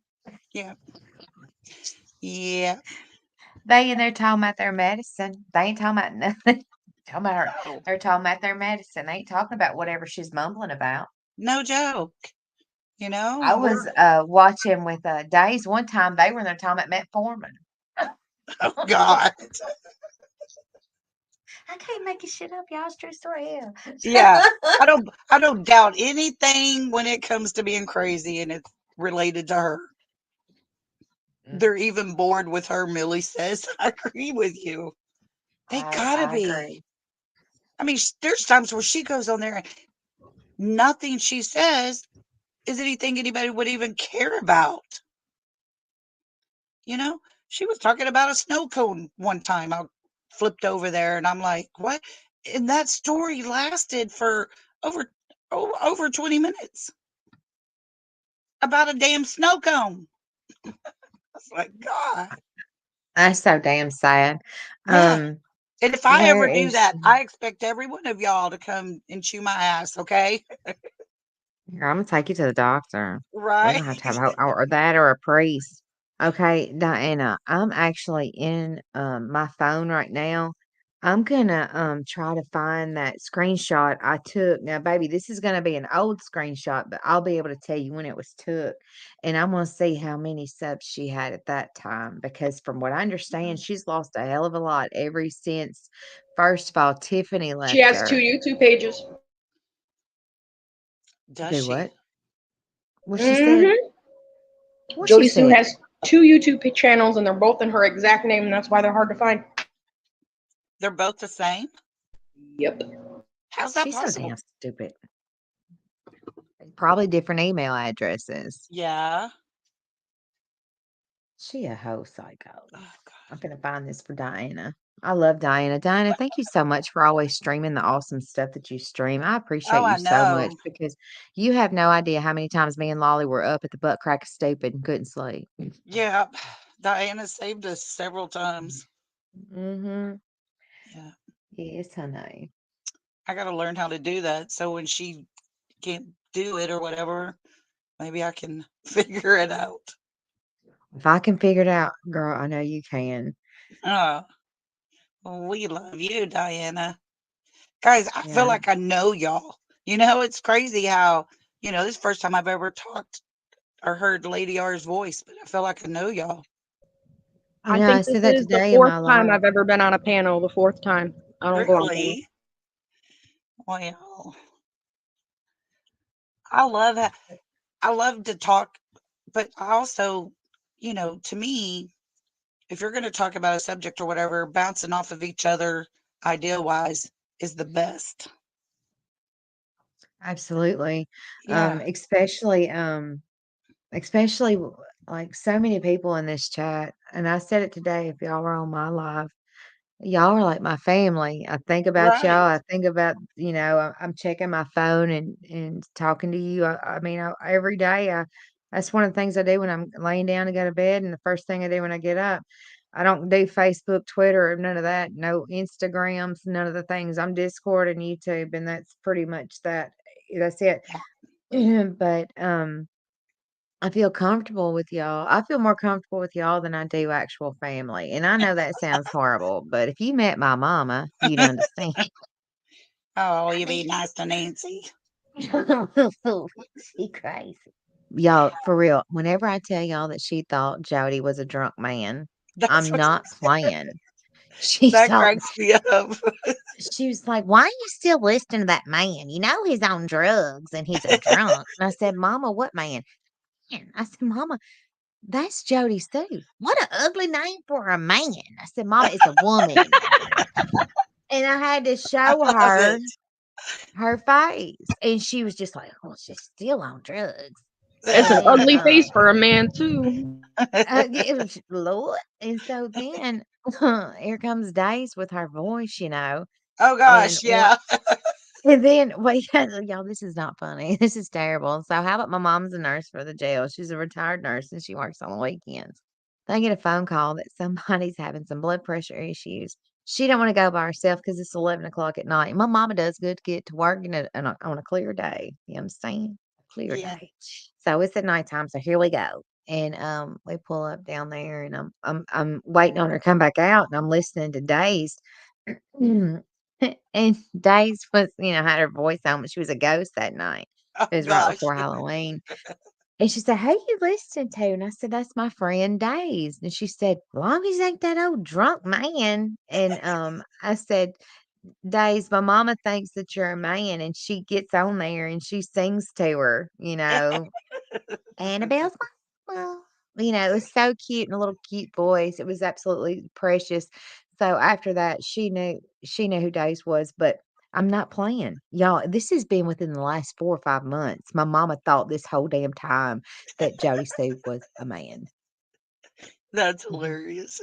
Speaker 1: Yeah. Yeah.
Speaker 2: They and they're talking about their medicine. They ain't talking about nothing. Talking about her.
Speaker 1: Oh,
Speaker 2: They're talking about their medicine. They ain't talking about whatever she's mumbling about.
Speaker 1: no joke. You know,
Speaker 2: I was watching with Days one time. They were in there talking about metformin.
Speaker 1: oh God.
Speaker 2: I can't make this shit up, y'all. It's true story.
Speaker 1: Yeah. I don't doubt anything when it comes to being crazy and it's related to her. They're even bored with her, Millie says. I agree with you. They gotta
Speaker 2: I
Speaker 1: be.
Speaker 2: agree.
Speaker 1: I mean, there's times where she goes on there and nothing she says is anything anybody would even care about. You know, she was talking about a snow cone one time. I flipped over there and I'm like, what? And that story lasted for over over 20 minutes about a damn snow cone. I was like, God.
Speaker 2: That's so damn sad.
Speaker 1: Yeah. And if I
Speaker 2: Where
Speaker 1: ever do
Speaker 2: is
Speaker 1: that,
Speaker 2: she?
Speaker 1: I expect every one of y'all to come and chew my ass, okay?
Speaker 2: Here, I'm gonna take you to the doctor. We're
Speaker 1: Right?
Speaker 2: gonna have to have or that or a priest. Okay, Diana, I'm actually in my phone right now. I'm gonna try to find that screenshot I took. Now, baby, this is gonna be an old screenshot, but I'll be able to tell you when it was took. And I'm gonna see how many subs she had at that time. Because from what I understand, she's lost a hell of a lot ever since first of all, Tiffany
Speaker 3: She
Speaker 2: left
Speaker 3: has 2
Speaker 2: her.
Speaker 3: YouTube pages.
Speaker 1: Does
Speaker 2: Do
Speaker 1: she?
Speaker 2: what? What she said?
Speaker 3: Mm-hmm.
Speaker 2: What she
Speaker 3: Jody Sue
Speaker 2: said?
Speaker 3: has 2 YouTube channels, and they're both in her exact name, and that's why they're hard to find.
Speaker 1: They're both the same?
Speaker 3: Yep.
Speaker 1: How's that
Speaker 2: She's so
Speaker 1: possible?
Speaker 2: damn stupid. Probably different email addresses.
Speaker 1: Yeah.
Speaker 2: She a whole psycho.
Speaker 1: Oh, God.
Speaker 2: I'm gonna find this for Diana. I love Diana. Diana, thank you so much for always streaming the awesome stuff that you stream. I appreciate
Speaker 1: Oh,
Speaker 2: you
Speaker 1: I
Speaker 2: so much
Speaker 1: know.
Speaker 2: because you have no idea how many times me and Lolly were up at the butt crack of stupid and couldn't sleep.
Speaker 1: Yeah. Diana saved us several times.
Speaker 2: Mm-hmm.
Speaker 1: Yeah.
Speaker 2: Yes, honey.
Speaker 1: I got to learn how to do that. So when she can't do it or whatever, maybe I can figure it out.
Speaker 2: If I can figure it out, girl, I know you can.
Speaker 1: Oh, we love you, Diana. Guys, I feel
Speaker 2: Yeah.
Speaker 1: like I know y'all. You know, it's crazy how, this is the first time I've ever talked or heard Lady R's voice, but I feel like I know y'all.
Speaker 2: I
Speaker 3: I
Speaker 2: know. I
Speaker 3: think this
Speaker 2: said that
Speaker 3: is the
Speaker 2: today in
Speaker 3: 4th
Speaker 2: my
Speaker 3: time
Speaker 2: live.
Speaker 3: I've ever been on a panel, the 4th time. I don't go on panels.
Speaker 1: Really? Well, I love I love to talk, but I also, to me, if you're going to talk about a subject or whatever, bouncing off of each other idea wise is the best.
Speaker 2: Absolutely.
Speaker 1: Yeah.
Speaker 2: Especially like so many people in this chat. And I said it today, if y'all were on my live, y'all are like my family. I think about
Speaker 1: Right.
Speaker 2: y'all. I think about, I'm checking my phone and talking to you. I mean, every day, that's one of the things I do when I'm laying down to go to bed. And the first thing I do when I get up, I don't do Facebook, Twitter, none of that. No Instagrams, none of the things. I'm Discord and YouTube, and that's pretty much that. That's it. But I feel comfortable with y'all. I feel more comfortable with y'all than I do actual family. And I know that sounds horrible, but if you met my mama, you'd understand.
Speaker 1: Oh, you be nice to Nancy.
Speaker 2: She crazy. Y'all, for real, whenever I tell y'all that she thought Jody was a drunk man,
Speaker 1: That's
Speaker 2: I'm
Speaker 1: what
Speaker 2: not playing. She
Speaker 1: that
Speaker 2: thought
Speaker 1: cracks me up.
Speaker 2: she was like, "Why are you still listening to that man? You know he's on drugs and he's a drunk." And I said, "Mama, what man?" And I said, "Mama, that's Jody Stu. What an ugly name for a man." I said, "Mama, it's a woman." And I had to
Speaker 1: I
Speaker 2: show
Speaker 1: love
Speaker 2: her
Speaker 1: it.
Speaker 2: her face. And she was just like, "Oh, she's still on drugs."
Speaker 3: It's an
Speaker 2: And
Speaker 3: ugly face for a man, too.
Speaker 2: it was Lord. And so then here comes Days with her voice,
Speaker 1: Oh
Speaker 2: and
Speaker 1: gosh, yeah.
Speaker 2: and then wait, y'all, this is not funny. This is terrible. So how about my mom's a nurse for the jail? She's a retired nurse and she works on the weekends. They get a phone call that somebody's having some blood pressure issues She don't wanna go by herself because it's 11 o'clock at night. My mama does good to get to work on a clear day, you understand? Clear
Speaker 1: Yeah.
Speaker 2: day. So it's at nighttime, so here we go. And, we pull up down there, and I'm waiting on her to come back out, and I'm listening to Days. And Days was, had her voice on, but she was a ghost that night.
Speaker 1: Oh
Speaker 2: It was right
Speaker 1: gosh.
Speaker 2: before Halloween. And she said, "Who you listening to?" And I said, "That's my friend Days." And she said, "Long as ain't that old drunk man." And I said, "Days, my mama thinks that you're a man," and she gets on there and she sings to her, Annabelle's mama. It was so cute and a little cute voice. It was absolutely precious. So after that, she knew who Days was, but I'm not playing. Y'all, this has been within the last 4 or 5 months. My mama thought this whole damn time that Jody Sue was a man.
Speaker 1: That's
Speaker 2: Mhm.
Speaker 1: hilarious.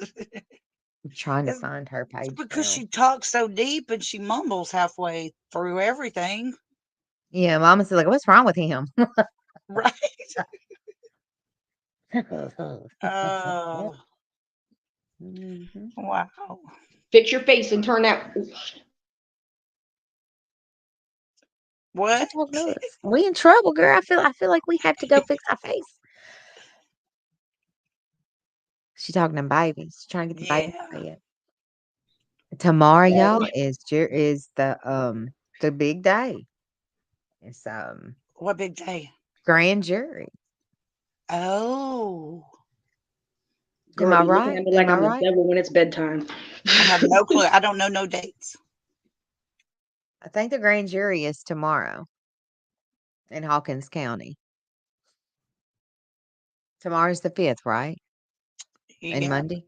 Speaker 2: I'm trying to
Speaker 1: It's
Speaker 2: find her
Speaker 1: it's
Speaker 2: page
Speaker 1: because
Speaker 2: now.
Speaker 1: she talks so deep and she mumbles halfway through everything.
Speaker 2: Yeah, mama said, like, "What's wrong with him?"
Speaker 1: Right. Oh,
Speaker 2: Mhm.
Speaker 1: wow.
Speaker 3: Fix your face and turn that.
Speaker 2: She
Speaker 1: What?
Speaker 2: talking to us. We in trouble, girl. I feel like we have to go fix our face. She talking to babies. She trying to get the baby
Speaker 1: Yeah.
Speaker 2: to bed. Tomorrow, y'all,
Speaker 3: Daddy.
Speaker 2: is the big day. It's
Speaker 1: What big day?
Speaker 2: grand jury.
Speaker 1: Oh,
Speaker 2: Am
Speaker 3: Girl
Speaker 2: I
Speaker 3: be looking
Speaker 2: right?
Speaker 3: at me
Speaker 2: Am
Speaker 3: like
Speaker 2: I
Speaker 3: I'm the
Speaker 2: right?
Speaker 3: devil when it's bedtime.
Speaker 1: I have no clue. I don't know no dates.
Speaker 2: I think the grand jury is tomorrow in Hawkins County. Tomorrow's the 5th, right? And
Speaker 1: Yeah.
Speaker 2: Monday?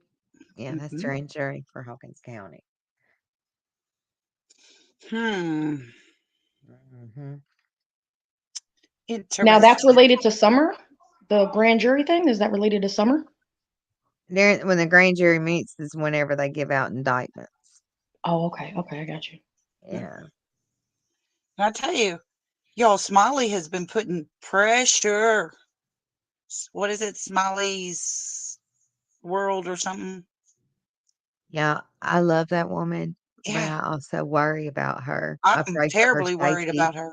Speaker 2: Yeah, that's
Speaker 1: Hmm.
Speaker 2: grand jury for Hawkins County.
Speaker 1: Hmm.
Speaker 2: Mhm.
Speaker 3: Now that's
Speaker 1: Interesting.
Speaker 3: related to summer. The grand jury thing, is that related to summer?
Speaker 2: When the grand jury meets is whenever they give out indictments.
Speaker 3: Oh, okay. Okay, I got you.
Speaker 2: Yeah.
Speaker 1: I tell you, y'all, Smiley has been putting pressure. What is it? Smiley's World or something?
Speaker 2: Yeah, I love that woman, but
Speaker 1: Yeah.
Speaker 2: I also worry about her. I
Speaker 1: I'm
Speaker 2: pray for her
Speaker 1: terribly worried
Speaker 2: safety.
Speaker 1: about her.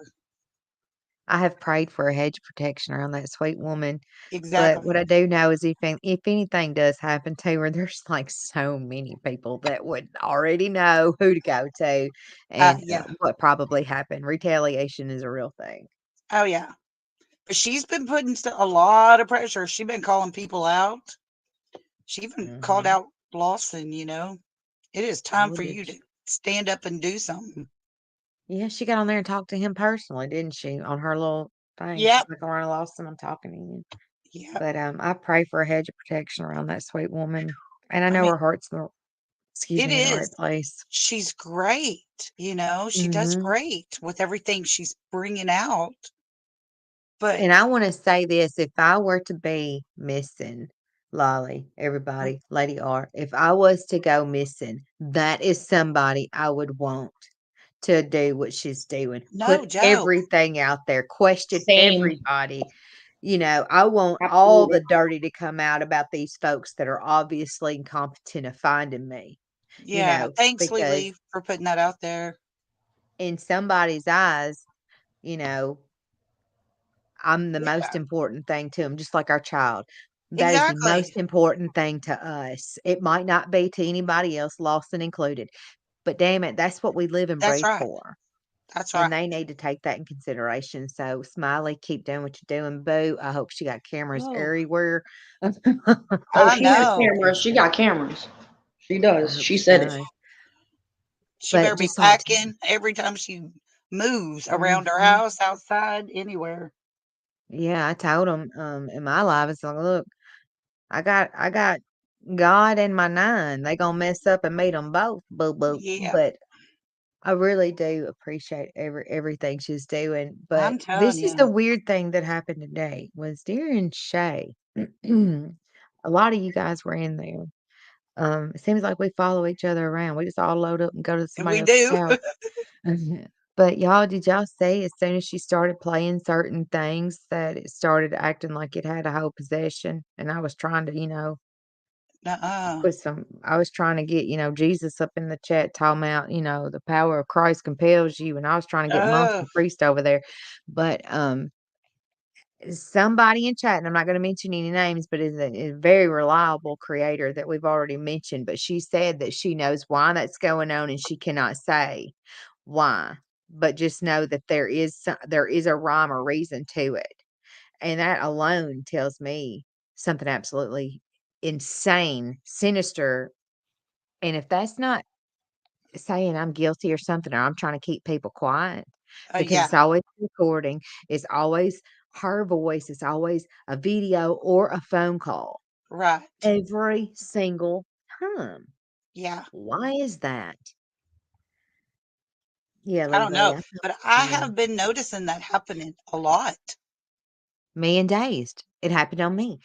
Speaker 2: I have prayed for a hedge of protection around that sweet woman, but
Speaker 1: Exactly.
Speaker 2: what I do know is if anything does happen to her, there's, like, so many people that would already know who to go to and,
Speaker 1: Yeah.
Speaker 2: what probably happened. Retaliation is a real thing.
Speaker 1: Oh, yeah. But she's been putting a lot of pressure. She's been calling people out. She even called
Speaker 2: Mhm.
Speaker 1: out Lawson. It is time
Speaker 2: Oh,
Speaker 1: for
Speaker 2: did
Speaker 1: you
Speaker 2: she?
Speaker 1: to stand up and do something.
Speaker 2: Yeah, she got on there and talked to him personally, didn't she, on her little thing? She's
Speaker 1: Yep.
Speaker 2: like, "Lorna Lawson, I'm talking to you."
Speaker 1: Yep.
Speaker 2: But, I pray for a hedge of protection around that sweet woman, and I
Speaker 1: I
Speaker 2: know
Speaker 1: mean,
Speaker 2: her heart's excuse
Speaker 1: it
Speaker 2: me, in the
Speaker 1: is.
Speaker 2: right place.
Speaker 1: She's great. She does
Speaker 2: Mhm.
Speaker 1: great with everything she's bringing out. But
Speaker 2: And I wanna say this, if I were to be missing, Lolly, everybody, Lady R, if I was to go missing, that is somebody I would want to do what she's doing.
Speaker 1: no
Speaker 2: Put
Speaker 1: joke.
Speaker 2: everything out there, question
Speaker 3: Same.
Speaker 2: everybody. I want all
Speaker 3: Absolutely.
Speaker 2: the dirty to come out about these folks that are obviously incompetent of finding me,
Speaker 1: Yeah. Thanks,
Speaker 2: because
Speaker 1: Lily, for putting that out there.
Speaker 2: in somebody's eyes, you know, I'm the most
Speaker 1: Yeah.
Speaker 2: important thing to them, just like our child. That is the
Speaker 1: Exactly.
Speaker 2: most important thing to us. It might not be to anybody else, Lawson included, but damn it, that's what we live and
Speaker 1: That's
Speaker 2: breathe
Speaker 1: right.
Speaker 2: for.
Speaker 1: That's
Speaker 2: And
Speaker 1: right.
Speaker 2: they need to take that in consideration. So, Smiley, keep doing what you're doing, boo. I hope she got cameras
Speaker 1: Oh,
Speaker 2: everywhere. I
Speaker 3: Oh,
Speaker 1: I
Speaker 3: she has
Speaker 1: know.
Speaker 2: hope
Speaker 3: cameras. She got cameras. She does. She
Speaker 2: she
Speaker 3: said it.
Speaker 2: does.
Speaker 1: She better
Speaker 2: But
Speaker 1: be
Speaker 2: just like,
Speaker 1: packing every time she moves around her
Speaker 2: mhm.
Speaker 1: house, outside, anywhere.
Speaker 2: Yeah, I told them in my life, it's like, look, I got God and my 9. They gonna mess up and meet them both, boo boo.
Speaker 1: Yeah.
Speaker 2: But I really do appreciate everything she's doing. But
Speaker 1: I'm telling
Speaker 2: this is the
Speaker 1: you.
Speaker 2: weird thing that happened today was during Shay. A lot of you guys were in there. It seems like we follow each other around. We just all load up and go to somebody
Speaker 1: We
Speaker 2: else's
Speaker 1: do.
Speaker 2: house. But y'all, did y'all see as soon as she started playing certain things that it started acting like it had a whole possession? And I was trying to,
Speaker 1: Uh-uh.
Speaker 2: I was trying to get, Jesus up in the chat talking about, the power of Christ compels you. And I was trying to get monks
Speaker 1: Oh,
Speaker 2: and priests over there. But somebody in chat, and I'm not going to mention any names, but is a very reliable creator that we've already mentioned. But she said that she knows why that's going on, and she cannot say why, but just know that there is a rhyme or reason to it, and that alone tells me something absolutely insane, sinister. And if that's not saying I'm guilty or something, or I'm trying to keep people quiet, because
Speaker 1: yeah,
Speaker 2: it's always recording, it's always her voice, it's always a video or a phone call
Speaker 1: right.
Speaker 2: every single time.
Speaker 1: Yeah.
Speaker 2: Why is that? Yeah,
Speaker 1: I don't
Speaker 2: Leslie,
Speaker 1: know,
Speaker 2: I feel
Speaker 1: but I
Speaker 2: you.
Speaker 1: have been noticing that happening a lot.
Speaker 2: Me and Dazed. It happened on me.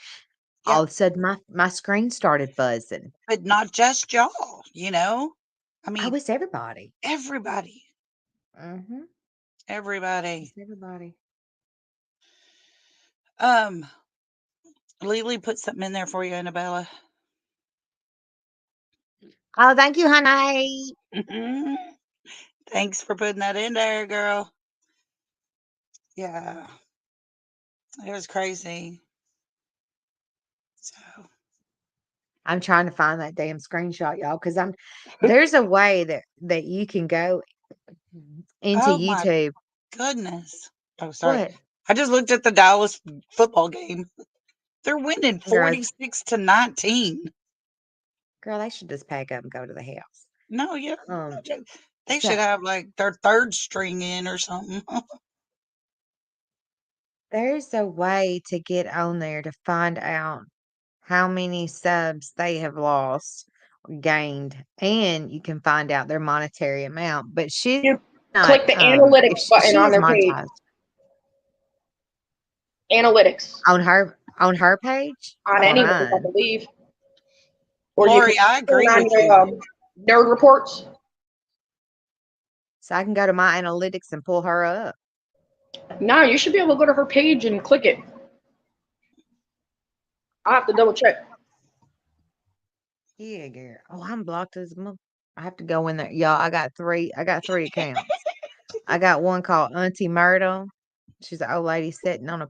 Speaker 1: Yeah,
Speaker 2: All of a sudden, my screen started buzzing.
Speaker 1: but not just y'all, you know? I
Speaker 2: Oh,
Speaker 1: mean,
Speaker 2: it's everybody.
Speaker 1: everybody,
Speaker 2: Mm-hmm.
Speaker 1: everybody.
Speaker 2: It's everybody.
Speaker 1: Um, Lily put something in there for you, Annabella.
Speaker 2: Oh, thank you, honey.
Speaker 1: Thanks for putting that in there, girl. Yeah, it was crazy. So,
Speaker 2: I'm trying to find that damn screenshot, y'all, because there's a way that you can go into
Speaker 1: oh my
Speaker 2: YouTube.
Speaker 1: goodness. Oh, sorry.
Speaker 2: What?
Speaker 1: I just looked at the Dallas football game. They're winning
Speaker 2: Girl,
Speaker 1: 46-19.
Speaker 2: girl, they should just pack up and go to the house.
Speaker 1: No, yeah.
Speaker 2: Um,
Speaker 1: They
Speaker 2: so
Speaker 1: should have like their third string in or something.
Speaker 2: there's a way to get on there to find out how many subs they have lost or gained, and you can find out their monetary amount. But she's
Speaker 3: You
Speaker 2: not,
Speaker 3: click the
Speaker 2: if
Speaker 3: analytics button
Speaker 2: she
Speaker 3: on
Speaker 2: is
Speaker 3: their page.
Speaker 2: monetized
Speaker 3: Analytics
Speaker 2: on her page
Speaker 3: on
Speaker 2: or
Speaker 3: anyone's, I
Speaker 2: mine.
Speaker 3: believe. Or you can
Speaker 1: Lori, I
Speaker 3: turn
Speaker 1: agree
Speaker 3: on
Speaker 1: with
Speaker 3: your
Speaker 1: you.
Speaker 3: nerd reports.
Speaker 2: So I can go to my analytics and pull her up.
Speaker 3: No, you should be able to go to her page and click it. I'll have to double check.
Speaker 2: Yeah, girl. Oh, I'm blocked as a I have to go in there. Y'all, I got three accounts. I got one called Auntie Myrtle. She's an old lady sitting on a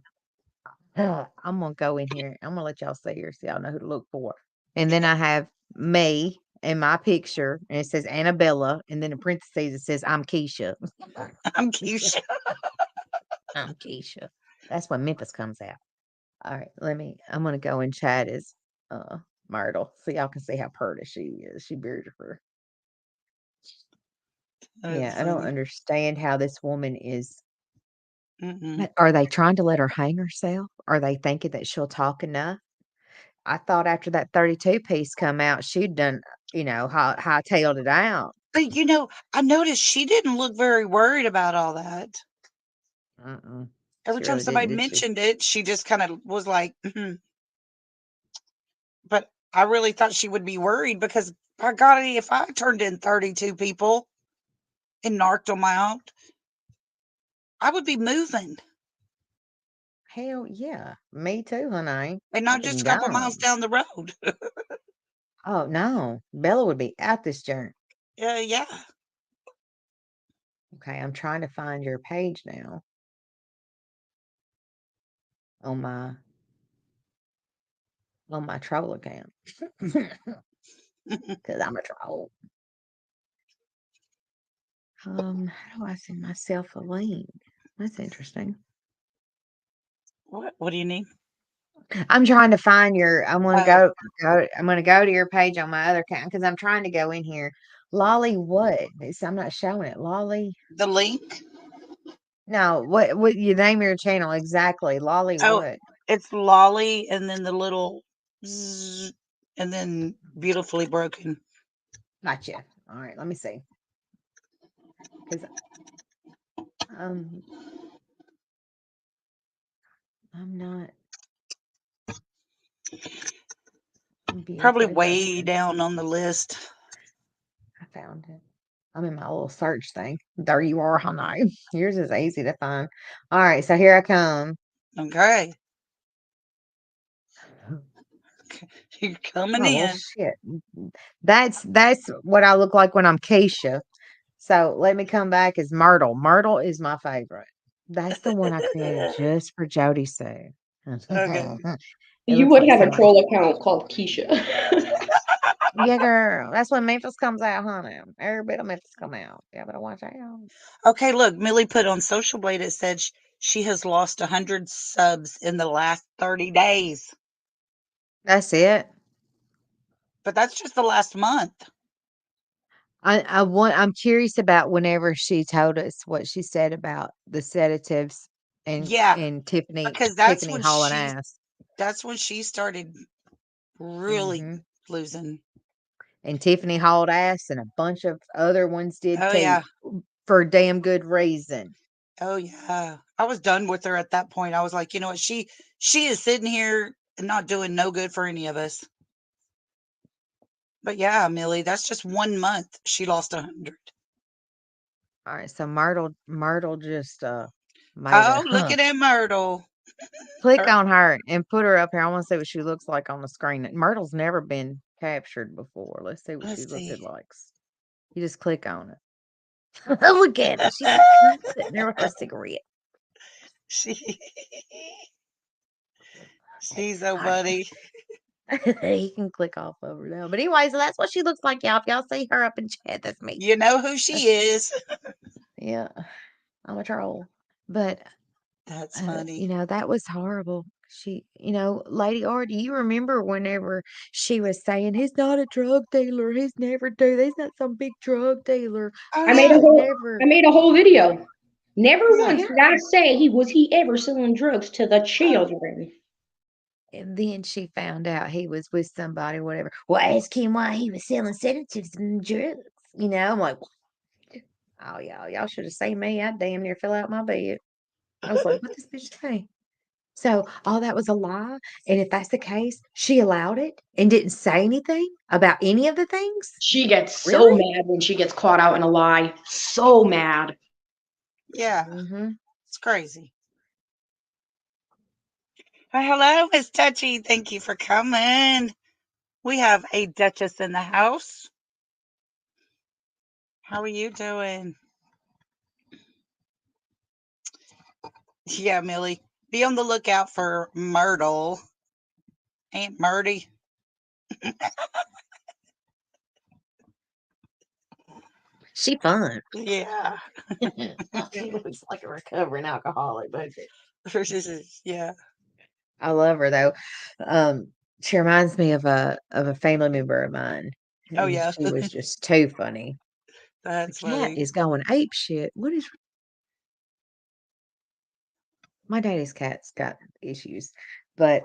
Speaker 2: I'm gonna go in here. I'm gonna let y'all see her so y'all know who to look for. And then I have me and my picture, and it says Annabella, and then in parentheses it says I'm Keisha.
Speaker 1: I'm Keisha.
Speaker 2: I'm Keisha. That's when Memphis comes out. All right, I'm gonna go and chat as Myrtle so y'all can see how pretty she is. She beautiful.
Speaker 1: That's
Speaker 2: Yeah, I don't
Speaker 1: funny.
Speaker 2: understand how this woman is.
Speaker 1: Mm-mm.
Speaker 2: Are they trying to let her hang herself? Are they thinking that she'll talk enough? I thought after that 32 piece come out, she'd done, hightailed it out.
Speaker 1: But I noticed she didn't look very worried about all that.
Speaker 2: Mm-mm.
Speaker 1: Every
Speaker 2: She
Speaker 1: time
Speaker 2: really
Speaker 1: somebody
Speaker 2: didn't, did she?
Speaker 1: mentioned it, she just kind of was like, But I really thought she would be worried because, by golly, if I turned in 32 people and narked them out, I would be moving
Speaker 2: Hell yeah. Me too, honey.
Speaker 1: and
Speaker 2: I've
Speaker 1: not just
Speaker 2: been
Speaker 1: a couple miles
Speaker 2: gone.
Speaker 1: down the road.
Speaker 2: Oh, no. Bella would be out this journey.
Speaker 1: Yeah.
Speaker 2: Okay, I'm trying to find your page now on my troll account. Because I'm a troll. How do I send myself a link? That's interesting.
Speaker 1: What do you need?
Speaker 2: I'm trying to find I'm gonna
Speaker 1: Oh,
Speaker 2: I'm gonna go to your page on my other account because I'm trying to go in here. Lolly what? I'm not showing it. Lolly.
Speaker 1: the link?
Speaker 2: No, what you name your channel exactly? Lolly
Speaker 1: Oh,
Speaker 2: what?
Speaker 1: it's Lolly and then the little zzz, and then beautifully broken.
Speaker 2: Gotcha. All right, let me see. Because um I'm not
Speaker 1: Probably
Speaker 2: beautifully
Speaker 1: way
Speaker 2: broken.
Speaker 1: down on the list.
Speaker 2: I found it. I'm in my little search thing. There you are, honey. Yours is easy to find. All right, so here I come.
Speaker 1: Okay. You're coming
Speaker 2: Oh well,
Speaker 1: in.
Speaker 2: shit. That's what I look like when I'm Keisha. So let me come back as Myrtle. Myrtle is my favorite. That's the one I created just for Jody Sue.
Speaker 1: Okay.
Speaker 2: It
Speaker 3: You
Speaker 2: looks
Speaker 3: would
Speaker 2: like
Speaker 3: have a
Speaker 2: somebody.
Speaker 3: troll account called Keisha.
Speaker 2: Yeah, girl. That's when Memphis comes out, honey. Every bit of Memphis come out. Yeah, better watch out.
Speaker 1: Okay, look, Millie put on Social Blade, it said she has lost 100 subs in the last 30 days.
Speaker 2: That's it.
Speaker 1: But that's just the last month.
Speaker 2: I'm curious about whenever she told us what she said about the sedatives and
Speaker 1: Yeah,
Speaker 2: Tiffany
Speaker 1: because
Speaker 2: Tiffany hauling ass.
Speaker 1: that's when she started really
Speaker 2: Hmm
Speaker 1: losing.
Speaker 2: And Tiffany hauled ass, and a bunch of other ones did
Speaker 1: Oh
Speaker 2: too,
Speaker 1: yeah.
Speaker 2: for a damn good reason.
Speaker 1: Oh yeah. I was done with her at that point. I was like, you know what? She is sitting here and not doing no good for any of us. But yeah, Millie, that's just 1 month. She lost 100.
Speaker 2: All right, so Myrtle just made
Speaker 1: Oh,
Speaker 2: a
Speaker 1: look at that Myrtle.
Speaker 2: click
Speaker 1: Or-
Speaker 2: on her and put her up here. I want to see what she looks like on the screen. Myrtle's never been captured before. Let's see what
Speaker 1: Let's
Speaker 2: she looks
Speaker 1: see.
Speaker 2: like. You just click on it. Look at her. She's like sitting there with her cigarette.
Speaker 1: She she's so
Speaker 2: All right.
Speaker 1: funny.
Speaker 2: You can click off of her now. But anyway, so that's what she looks like, y'all. If y'all see her up in chat, that's me.
Speaker 1: You know who she is.
Speaker 2: Yeah, I'm a troll. But
Speaker 1: That's funny.
Speaker 2: that was horrible. Lady R, do you remember whenever she was saying he's not a drug dealer, he's never do, he's not some big drug dealer.
Speaker 1: Oh
Speaker 3: I made
Speaker 1: yeah.
Speaker 3: a
Speaker 2: He's
Speaker 3: whole
Speaker 2: never.
Speaker 3: I made a whole video. Never
Speaker 1: Yeah.
Speaker 3: once
Speaker 2: Yeah.
Speaker 3: did I say he ever selling drugs to the children.
Speaker 2: And then she found out he was with somebody, whatever. Well, ask him why he was selling sedatives and drugs. I'm like, oh, y'all should have seen me. I damn near fell out my bed. I was like, what this bitch say? So all that was a lie. And if that's the case, she allowed it and didn't say anything about any of the things?
Speaker 3: She gets so
Speaker 2: Really?
Speaker 3: mad when she gets caught out in a lie. So mad.
Speaker 1: Yeah.
Speaker 2: Mm-hmm.
Speaker 1: It's crazy. Well, hello, Miss Touchy. Thank you for coming. We have a Duchess in the house. How are you doing? Yeah, Millie. Be on the lookout for Myrtle. Aunt Murdy.
Speaker 2: She fun.
Speaker 1: Yeah.
Speaker 2: She looks like a recovering alcoholic, but
Speaker 1: Yeah.
Speaker 2: I love her though. She reminds me of a family member of mine,
Speaker 1: Oh
Speaker 2: and
Speaker 1: yeah.
Speaker 2: she was just too funny. The
Speaker 1: That's
Speaker 2: cat
Speaker 1: funny.
Speaker 2: is going ape shit. What is my daddy's cat's got issues, but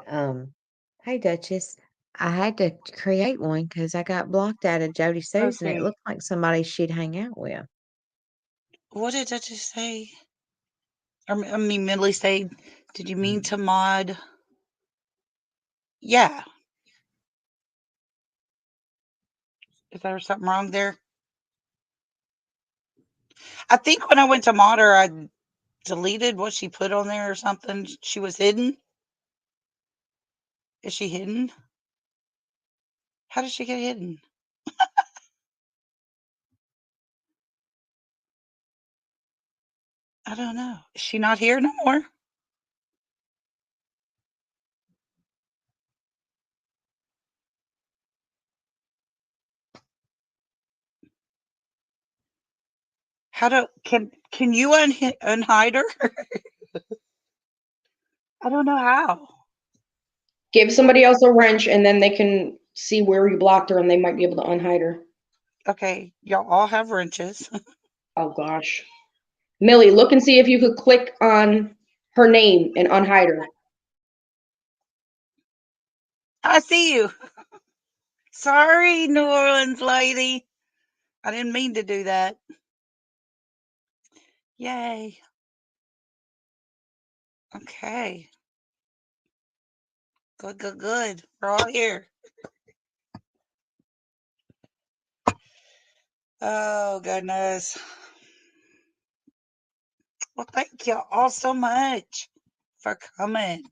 Speaker 2: hey Duchess, I had to create one because I got blocked out of Jody Sue's, and it
Speaker 1: Okay.
Speaker 2: looked like somebody she'd hang out with.
Speaker 1: What did I just say? I mean, Millie say, did you mean to mod? Yeah. Is there something wrong there? I think when I went to mod her, I deleted what she put on there or something. She was hidden. Is she hidden? How did she get hidden? I don't know. Is she not here no more? How do can you unhide her? I don't know how.
Speaker 3: Give somebody else a wrench and then they can see where you blocked her and they might be able to unhide her.
Speaker 1: Okay, y'all all have wrenches.
Speaker 3: Oh gosh. Millie, look and see if you could click on her name and unhide her.
Speaker 1: I see you. Sorry, New Orleans lady. I didn't mean to do that. Yay. Okay. Good, good, good. We're all here. Oh, goodness. Well, thank you all so much for coming.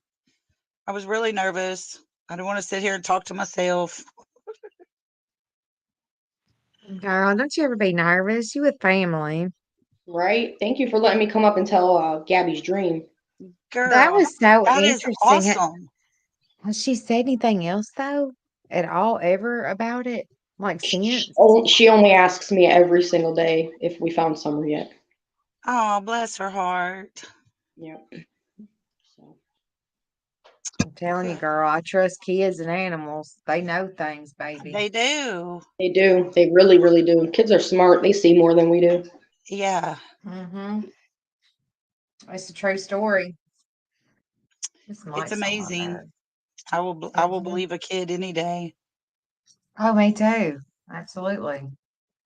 Speaker 1: I was really nervous. I don't want to sit here and talk to myself.
Speaker 2: Girl, don't you ever be nervous. You with family.
Speaker 3: Right? Thank you for letting me come up and tell Gabby's dream.
Speaker 2: That
Speaker 1: Girl,
Speaker 2: was so
Speaker 1: that is
Speaker 2: interesting.
Speaker 1: awesome.
Speaker 2: Has she said anything else though? At all ever about it? Like since?
Speaker 3: She only asks me every single day if we found Summer yet.
Speaker 1: Oh, bless her heart.
Speaker 3: Yeah. So.
Speaker 2: I'm telling you, girl, I trust kids and animals. They know things, baby.
Speaker 1: They do.
Speaker 3: They do. They really, really do. Kids are smart. They see more than we do.
Speaker 1: Yeah.
Speaker 2: Mm-hmm. It's a true story. This
Speaker 1: It's
Speaker 2: mic's on my
Speaker 1: amazing.
Speaker 2: bad.
Speaker 1: I will
Speaker 2: Mhm.
Speaker 1: believe a kid any day.
Speaker 2: Oh, me too. Absolutely.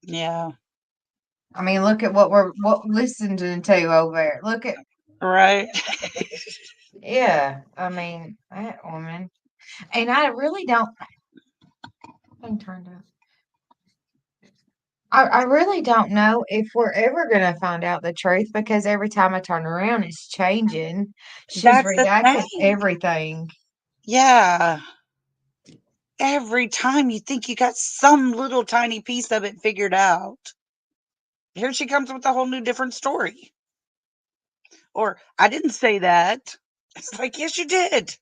Speaker 1: Yeah.
Speaker 2: I mean, look at what we're listening to over there. Look at
Speaker 1: Right.
Speaker 2: yeah. I mean, that woman. And I really don't. Thing turned up. I really don't know if we're ever gonna find out the truth because every time I turn around, it's changing. She's
Speaker 1: That's the
Speaker 2: redacted
Speaker 1: thing.
Speaker 2: everything.
Speaker 1: Yeah. Every time you think you got some little tiny piece of it figured out, here she comes with a whole new different story. Or I didn't say that. It's like, yes, you did.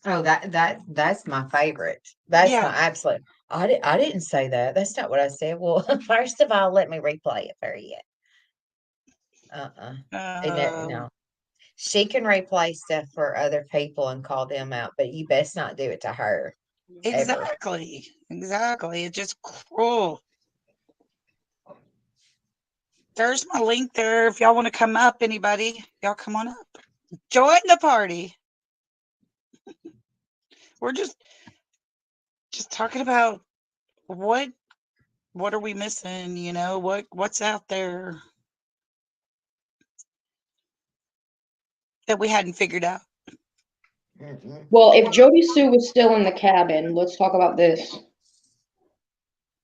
Speaker 2: Oh, that's my favorite. That's my
Speaker 1: Yeah.
Speaker 2: absolute. I didn't say that. That's not what I said. Well, first of all, let me replay it for you.
Speaker 1: Um,
Speaker 2: No. She can replay stuff for other people and call them out, but you best not do it to her ever.
Speaker 1: exactly. Exactly. It's just cruel. There's my link there. If y'all want to come up, anybody, y'all come on up. Join the party. We're just talking about what are we missing, what's out there that we hadn't figured out.
Speaker 2: Mm-mm.
Speaker 3: Well, if Jody Sue was still in the cabin, let's talk about this.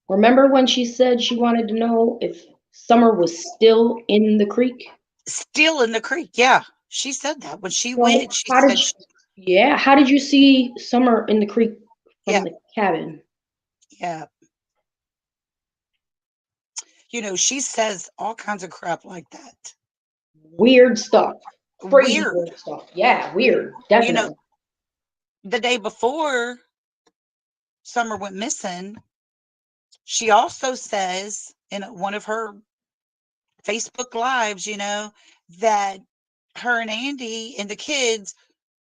Speaker 3: Remember when she said she wanted to know if Summer was still in the creek?
Speaker 1: Still in the creek. Yeah. She said that when she
Speaker 3: So
Speaker 1: went, she
Speaker 3: how did
Speaker 1: said,
Speaker 3: you, yeah, how did you see Summer in the creek from
Speaker 1: yeah,
Speaker 3: the cabin?
Speaker 1: yeah. She says all kinds of crap like that.
Speaker 3: Weird stuff. Crazy
Speaker 1: Weird.
Speaker 3: weird stuff. Yeah, weird.
Speaker 1: You know,
Speaker 3: Definitely.
Speaker 1: the day before Summer went missing, she also says in one of her Facebook lives, that her and Andy and the kids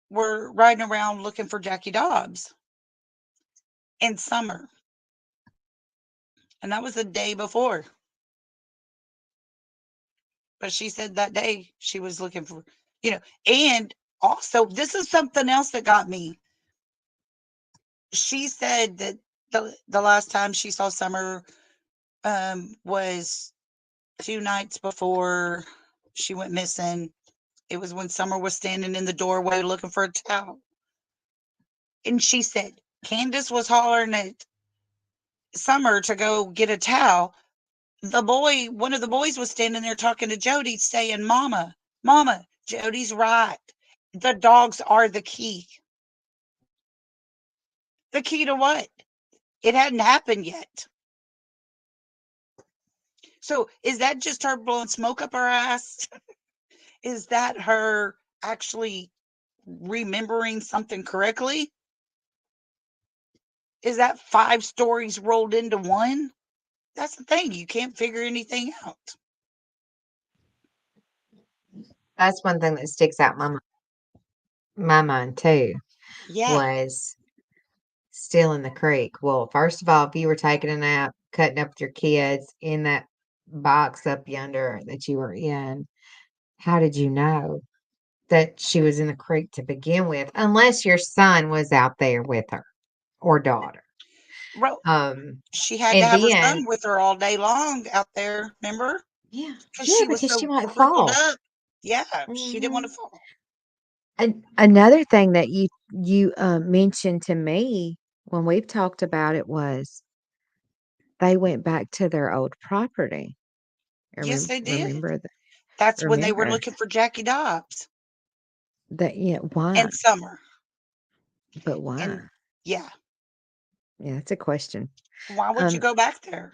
Speaker 1: were riding around looking for Jackie Dobbs in Summer. And that was the day before. But she said that day she was looking for, and also this is something else that got me. She said that the last time she saw Summer was 2 nights before she went missing. It was when Summer was standing in the doorway looking for a towel. And she said Candace was hollering at Summer to go get a towel. One of the boys was standing there talking to Jody saying, Mama, Mama, Jody's right. The dogs are the key. The key to what? It hadn't happened yet. So is that just her blowing smoke up her ass? Is that her actually remembering something correctly? Is that 5 stories rolled into one? That's the thing. You can't figure anything out.
Speaker 2: That's one thing that sticks out my mind too,
Speaker 1: Yeah.
Speaker 2: was still in the creek. Well, first of all, if you were taking a nap, cutting up with your kids in that box up yonder that you were in, how did you know that she was in the creek to begin with? Unless your son was out there with her or daughter.
Speaker 1: Well,
Speaker 2: Um,
Speaker 1: she had to
Speaker 2: and
Speaker 1: have her
Speaker 2: then,
Speaker 1: son with her all day long out there, remember?
Speaker 2: yeah,
Speaker 1: Because
Speaker 2: yeah,
Speaker 1: she was
Speaker 2: because she
Speaker 1: so
Speaker 2: might
Speaker 1: crippled
Speaker 2: fall.
Speaker 1: up. Yeah, she didn't want
Speaker 2: Hmm.
Speaker 1: to fall.
Speaker 2: And another thing that you mentioned to me when we've talked about it was they went back to their old property.
Speaker 1: Yes, they did.
Speaker 2: Remember
Speaker 1: That's when they were
Speaker 2: remember
Speaker 1: looking for Jackie Dobbs
Speaker 2: that? Yeah, why?
Speaker 1: and Summer.
Speaker 2: But why?
Speaker 1: And yeah,
Speaker 2: Yeah, that's a question.
Speaker 1: why would you
Speaker 2: Um,
Speaker 1: go back there?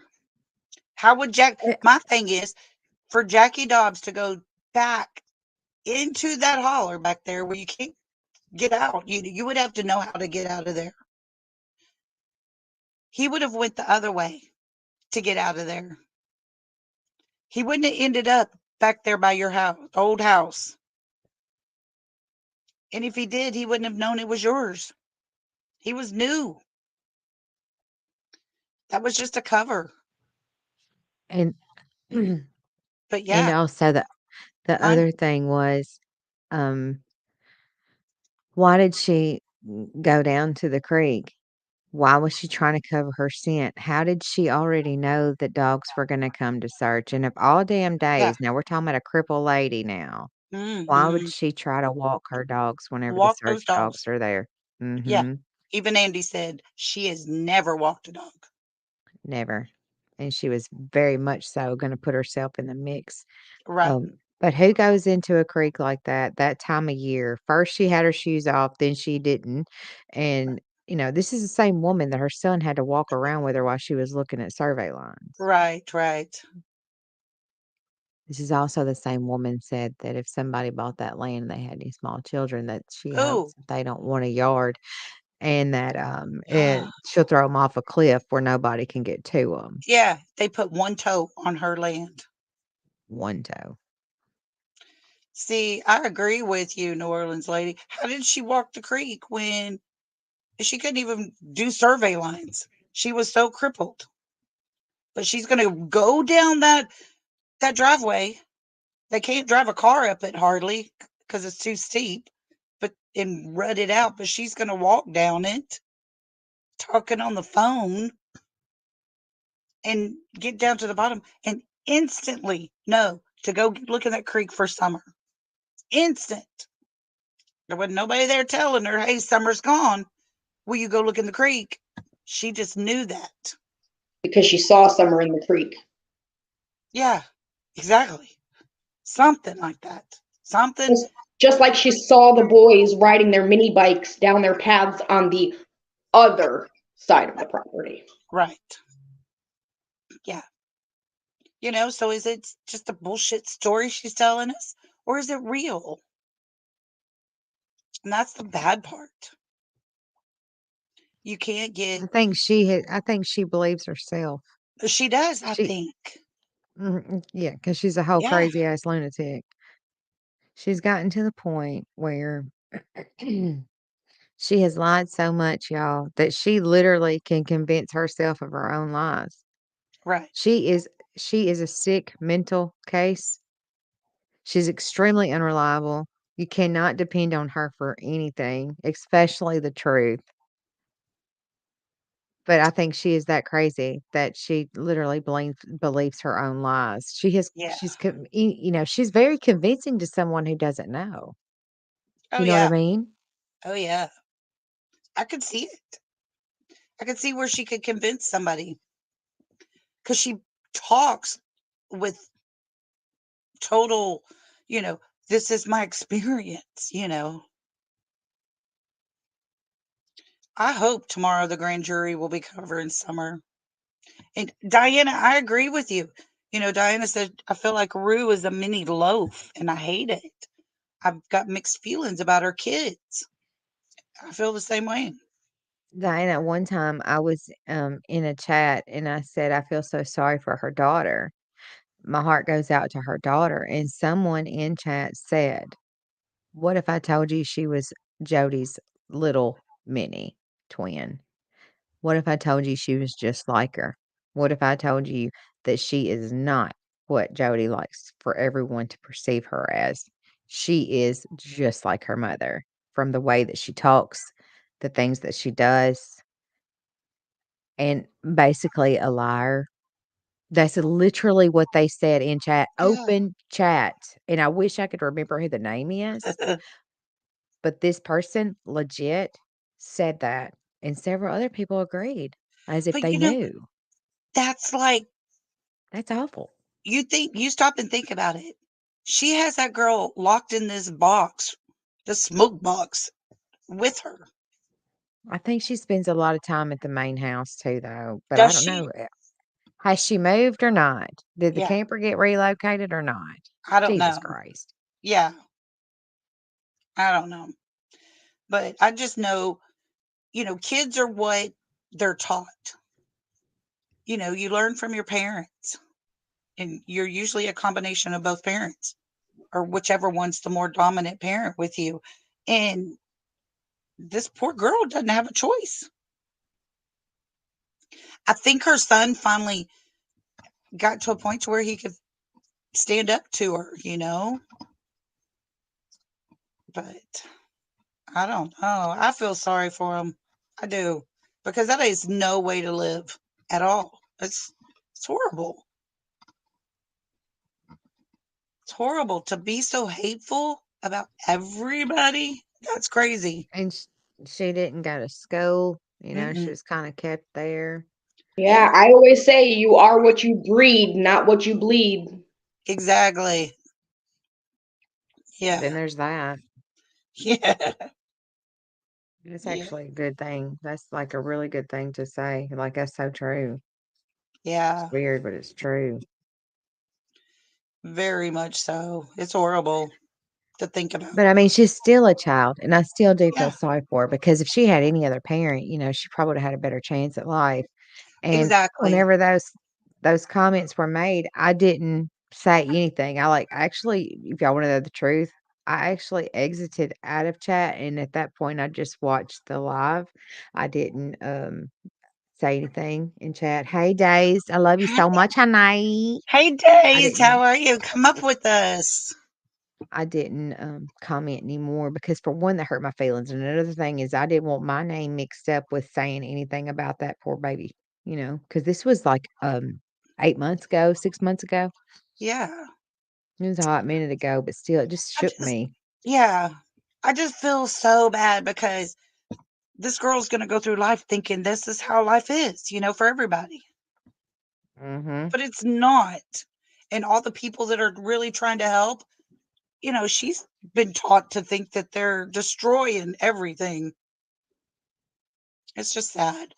Speaker 1: How would
Speaker 2: eh,
Speaker 1: my thing is for Jackie Dobbs to go back into that holler back there where you can't get out. You would have to know how to get out of there. He would have went the other way to get out of there. He wouldn't have ended up back there by your house, old house. And if he did, he wouldn't have known it was yours. He was new. That was just a cover.
Speaker 2: and and
Speaker 1: But yeah,
Speaker 2: also the
Speaker 1: money.
Speaker 2: other thing was, um, why did she go down to the creek? Why was she trying to cover her scent? How did she already know that dogs were gonna come to search? And of all damn
Speaker 1: Yeah.
Speaker 2: days, now we're talking about a crippled lady now. Why would
Speaker 1: Hmm.
Speaker 2: she try to walk her dogs whenever the
Speaker 1: Walk
Speaker 2: search
Speaker 1: those dogs.
Speaker 2: dogs are there?
Speaker 1: Yeah.
Speaker 2: Mhm.
Speaker 1: Even Andy said she has never walked a dog.
Speaker 2: Never. And she was very much so gonna put herself in the mix.
Speaker 1: Right.
Speaker 2: But who goes into a creek like that time of year? First she had her shoes off, then she didn't. And, this is the same woman that her son had to walk around with her while she was looking at survey lines.
Speaker 1: Right. Right.
Speaker 2: This is also the same woman said that if somebody bought that land and they had any small children, that she
Speaker 1: Oh,
Speaker 2: hopes that they don't want a yard and that, she'll throw them off a cliff where nobody can get to them.
Speaker 1: yeah. They put one toe on her land.
Speaker 2: One toe.
Speaker 1: See, I agree with you, New Orleans lady. How did she walk the creek when she couldn't even do survey lines? She was so crippled. But she's going to go down that driveway. They can't drive a car up it hardly because it's too steep, but and rut it out. But she's going to walk down it, talking on the phone, and get down to the bottom, and instantly know to go look in that creek for Summer. Instant. There wasn't nobody there telling her, "Hey, Summer's gone. Will you go look in the creek?" She just knew that.
Speaker 3: because she saw Summer in the creek.
Speaker 1: Yeah, exactly. Something like that. Something.
Speaker 3: Just like she saw the boys riding their mini bikes down their paths on the other side of the property.
Speaker 1: Right. Yeah. So is it just a bullshit story she's telling us? Or is it real? And that's the bad part. You can't get.
Speaker 2: I think she believes herself.
Speaker 1: She does, I
Speaker 2: She
Speaker 1: think.
Speaker 2: Yeah, because she's a whole
Speaker 1: Yeah.
Speaker 2: crazy ass lunatic. She's gotten to the point where she has lied so much, y'all, that she literally can convince herself of her own lies.
Speaker 1: Right.
Speaker 2: She is she is a sick mental case. She's extremely unreliable. You cannot depend on her for anything, especially the truth. But I think she is that crazy that she literally believes her own lies.
Speaker 1: Yeah.
Speaker 2: She's very convincing to someone who doesn't know.
Speaker 1: Oh
Speaker 2: You know what I
Speaker 1: yeah.
Speaker 2: mean?
Speaker 1: Oh yeah. I could see it. I could see where she could convince somebody because she talks with total, you know, this is my experience. I hope tomorrow the grand jury will be covering Summer. And Diana, I agree with you. Diana said, I feel like Rue is a mini loaf and I hate it. I've got mixed feelings about her kids. I feel the same way.
Speaker 2: Diana, one time I was in a chat and I said, I feel so sorry for her daughter. My heart goes out to her daughter. And someone in chat said, what if I told you she was Jody's little mini twin? What if I told you she was just like her? What if I told you that she is not what Jody likes for everyone to perceive her as? She is just like her mother from the way that she talks, the things that she does, and basically a liar. That's literally what they said in chat,
Speaker 1: Yeah.
Speaker 2: open chat. And I wish I could remember who the name is, but this person legit said that. And several other people agreed as if
Speaker 1: But
Speaker 2: they knew.
Speaker 1: that's like,
Speaker 2: That's awful.
Speaker 1: you stop and think about it. She has that girl locked in this box, the smoke box with her.
Speaker 2: I think she spends a lot of time at the main house too, though. But I
Speaker 1: Does
Speaker 2: don't
Speaker 1: she?
Speaker 2: know. Has she moved or not? Did the
Speaker 1: Yeah,
Speaker 2: camper get relocated or not?
Speaker 1: I don't
Speaker 2: Jesus
Speaker 1: know.
Speaker 2: Christ.
Speaker 1: Yeah, I don't know. But I just know, kids are what they're taught. You learn from your parents, and you're usually a combination of both parents, or whichever one's the more dominant parent with you. And this poor girl doesn't have a choice. I think her son finally got to a point to where he could stand up to her. But I don't know. I feel sorry for him. I do. Because that is no way to live at all. It's horrible. It's horrible to be so hateful about everybody. That's crazy.
Speaker 2: And she didn't go to school. She
Speaker 1: Mm-mm.
Speaker 2: was kind of kept there.
Speaker 3: Yeah,
Speaker 1: Yeah,
Speaker 3: I always say you are what you breed, not what you bleed.
Speaker 1: exactly. Yeah.
Speaker 2: Then there's that.
Speaker 1: Yeah.
Speaker 2: It's
Speaker 1: Yeah.
Speaker 2: actually a good thing. That's like a really good thing to say. Like, that's so true. It's
Speaker 1: Yeah.
Speaker 2: weird, but it's true.
Speaker 1: Very much so. It's horrible to think about.
Speaker 2: But I mean, she's still a child, and I still do feel
Speaker 1: Yeah,
Speaker 2: sorry for her because if she had any other parent, she probably would have had a better chance at life. And
Speaker 1: exactly.
Speaker 2: whenever those comments were made, I didn't say anything. Actually, if y'all want to know the truth, I actually exited out of chat, and at that point, I just watched the live. I didn't say anything in chat. Hey, Days, I love you so much, honey.
Speaker 1: Hey,
Speaker 2: I
Speaker 1: Days, how
Speaker 2: didn't.
Speaker 1: are you? Come up with us.
Speaker 2: I didn't comment anymore because for one, that hurt my feelings, and another thing is I didn't want my name mixed up with saying anything about that poor baby. Because this was like 8 months ago, 6 months ago.
Speaker 1: Yeah.
Speaker 2: It was a hot minute ago, but still, it just
Speaker 1: I
Speaker 2: shook
Speaker 1: just,
Speaker 2: me.
Speaker 1: yeah. I just feel so bad because this girl's going to go through life thinking this is how life is, for everybody.
Speaker 2: Mm-hmm.
Speaker 1: But it's not. And all the people that are really trying to help, she's been taught to think that they're destroying everything. It's just sad.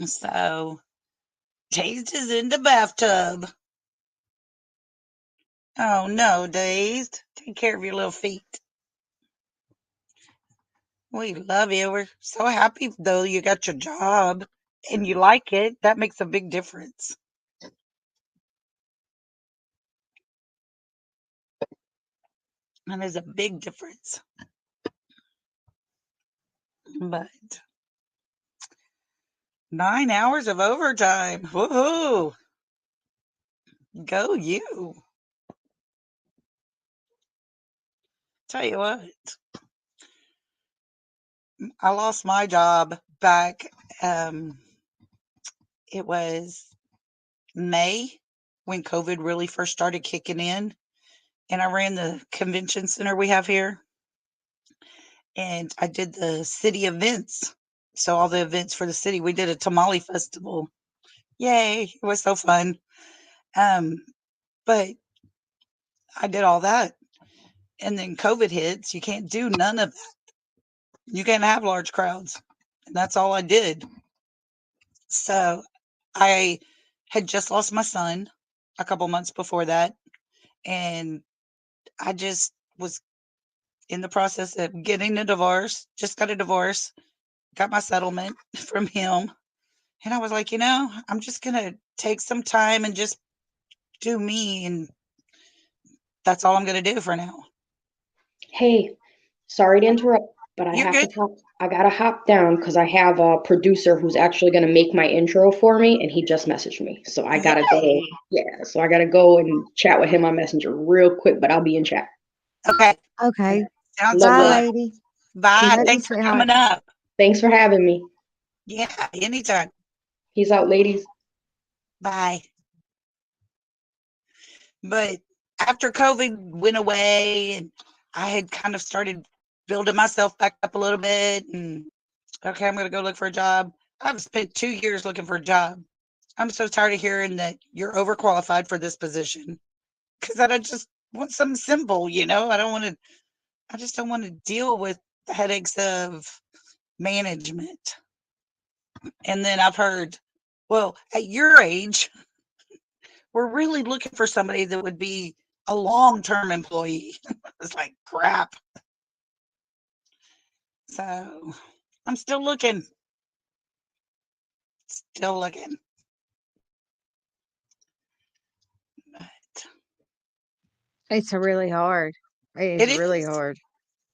Speaker 1: So, Dazed is in the bathtub. Oh no, Dazed. Take care of your little feet. We love you. We're so happy though you got your job and you like it. That makes a big difference. And there's a big difference. But 9 hours of overtime. Woohoo. Go you. Tell you what, I lost my job back. Um, it was May when COVID really first started kicking in. And I ran the convention center we have here. And I did the city events. So all the events for the city, we did a tamale festival. Yay! It was so fun. Um, but I did all that, and then COVID hits. You can't do none of that. You can't have large crowds, and that's all I did. So I had just lost my son a couple months before that, and I just was in the process of getting a divorce. Just got a divorce, got my settlement from him. And I was like, I'm just going to take some time and just do me. And that's all I'm going to do for now.
Speaker 3: Hey, sorry to interrupt, but
Speaker 1: You're good.
Speaker 3: I gotta hop down because I have a producer who's actually gonna make my intro for me, and he just messaged me. So I gotta go.
Speaker 1: Yay.
Speaker 3: Yeah, so I gotta go and chat with him on Messenger real quick, but I'll be in chat.
Speaker 1: Okay.
Speaker 2: Okay.
Speaker 1: Sounds
Speaker 3: Love
Speaker 2: Bye,
Speaker 3: y'all.
Speaker 1: good.
Speaker 2: lady.
Speaker 1: Bye.
Speaker 2: Love you,
Speaker 1: Thanks for
Speaker 2: sweetheart.
Speaker 1: coming up.
Speaker 3: Thanks for having me.
Speaker 1: Yeah. Anytime.
Speaker 3: Peace out, ladies.
Speaker 1: Bye. But after COVID went away and I had kind of started building myself back up a little bit and okay, I'm going to go look for a job. I've spent 2 years looking for a job. I'm so tired of hearing that you're overqualified for this position because I just want something simple. I just don't want to deal with the headaches of management. And then I've heard, well, at your age, we're really looking for somebody that would be a long-term employee. It's like crap. So I'm still looking, still looking. But
Speaker 2: It's really hard. It
Speaker 1: it
Speaker 2: is really
Speaker 1: is.
Speaker 2: hard.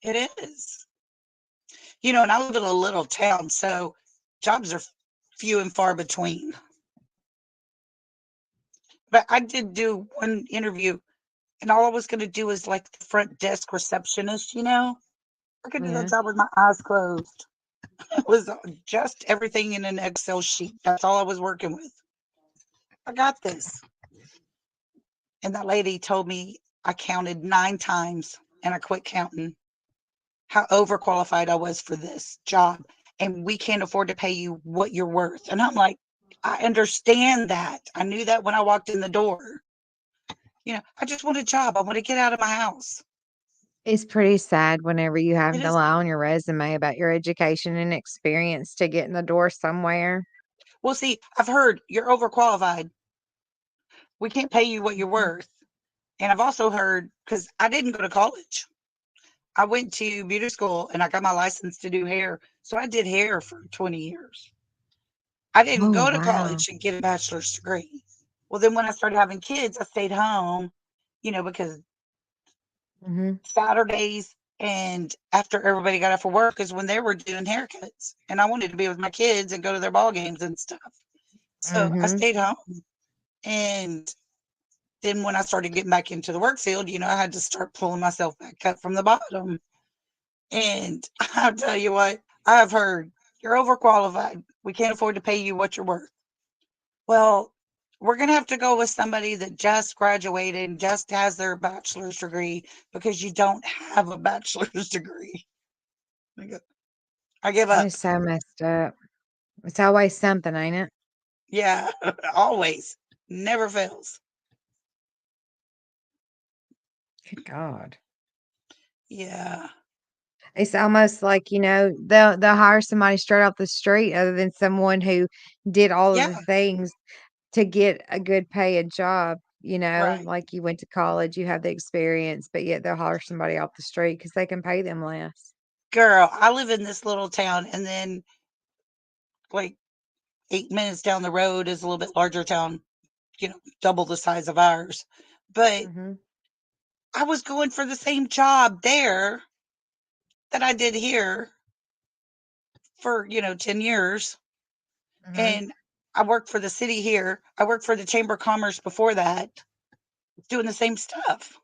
Speaker 1: It is. And I live in a little town, so jobs are few and far between. But I did do one interview, and all I was going to do was like the front desk receptionist. I could do that
Speaker 2: Yeah.
Speaker 1: job with my eyes closed. It was just everything in an Excel sheet. That's all I was working with. I got this. And that lady told me I counted 9 times and I quit counting how overqualified I was for this job. And we can't afford to pay you what you're worth. And I'm like, I understand that. I knew that when I walked in the door. I just want a job. I want to get out of my house.
Speaker 2: It's pretty sad whenever you have
Speaker 1: It
Speaker 2: to
Speaker 1: is.
Speaker 2: lie on your resume about your education and experience to get in the door somewhere.
Speaker 1: Well, see, I've heard you're overqualified. We can't pay you what you're
Speaker 2: Mhm.
Speaker 1: worth. And I've also heard, because I didn't go to college. I went to beauty school and I got my license to do hair. So I did hair for 20 years. I didn't
Speaker 2: Oh,
Speaker 1: go to
Speaker 2: wow.
Speaker 1: college and get a bachelor's degree. Well, then when I started having kids, I stayed home, because
Speaker 2: Mhm.
Speaker 1: Saturdays and after everybody got off of work is when they were doing haircuts. And I wanted to be with my kids and go to their ball games and stuff. So I
Speaker 2: Mhm.
Speaker 1: stayed home. And then when I started getting back into the work field, I had to start pulling myself back up from the bottom. And I'll tell you what, I've heard you're overqualified. We can't afford to pay you what you're worth. Well, we're going to have to go with somebody that just graduated and just has their bachelor's degree because you don't have a bachelor's degree. I give
Speaker 2: That
Speaker 1: up.
Speaker 2: is so messed up. It's always something, ain't it?
Speaker 1: Yeah, always. Never fails.
Speaker 2: Good God.
Speaker 1: Yeah.
Speaker 2: It's almost like, they'll hire somebody straight off the street other than someone who did all of
Speaker 1: Yeah,
Speaker 2: the things to get a good paying job,
Speaker 1: right.
Speaker 2: like you went to college, you have the experience, but yet they'll hire somebody off the street because they can pay them less.
Speaker 1: Girl, I live in this little town, and then like 8 minutes down the road is a little bit larger town, double the size of ours. But
Speaker 2: Mhm.
Speaker 1: I was going for the same job there that I did here for, 10 years.
Speaker 2: Mhm.
Speaker 1: And I worked for the city here. I worked for the Chamber of Commerce before that, doing the same stuff.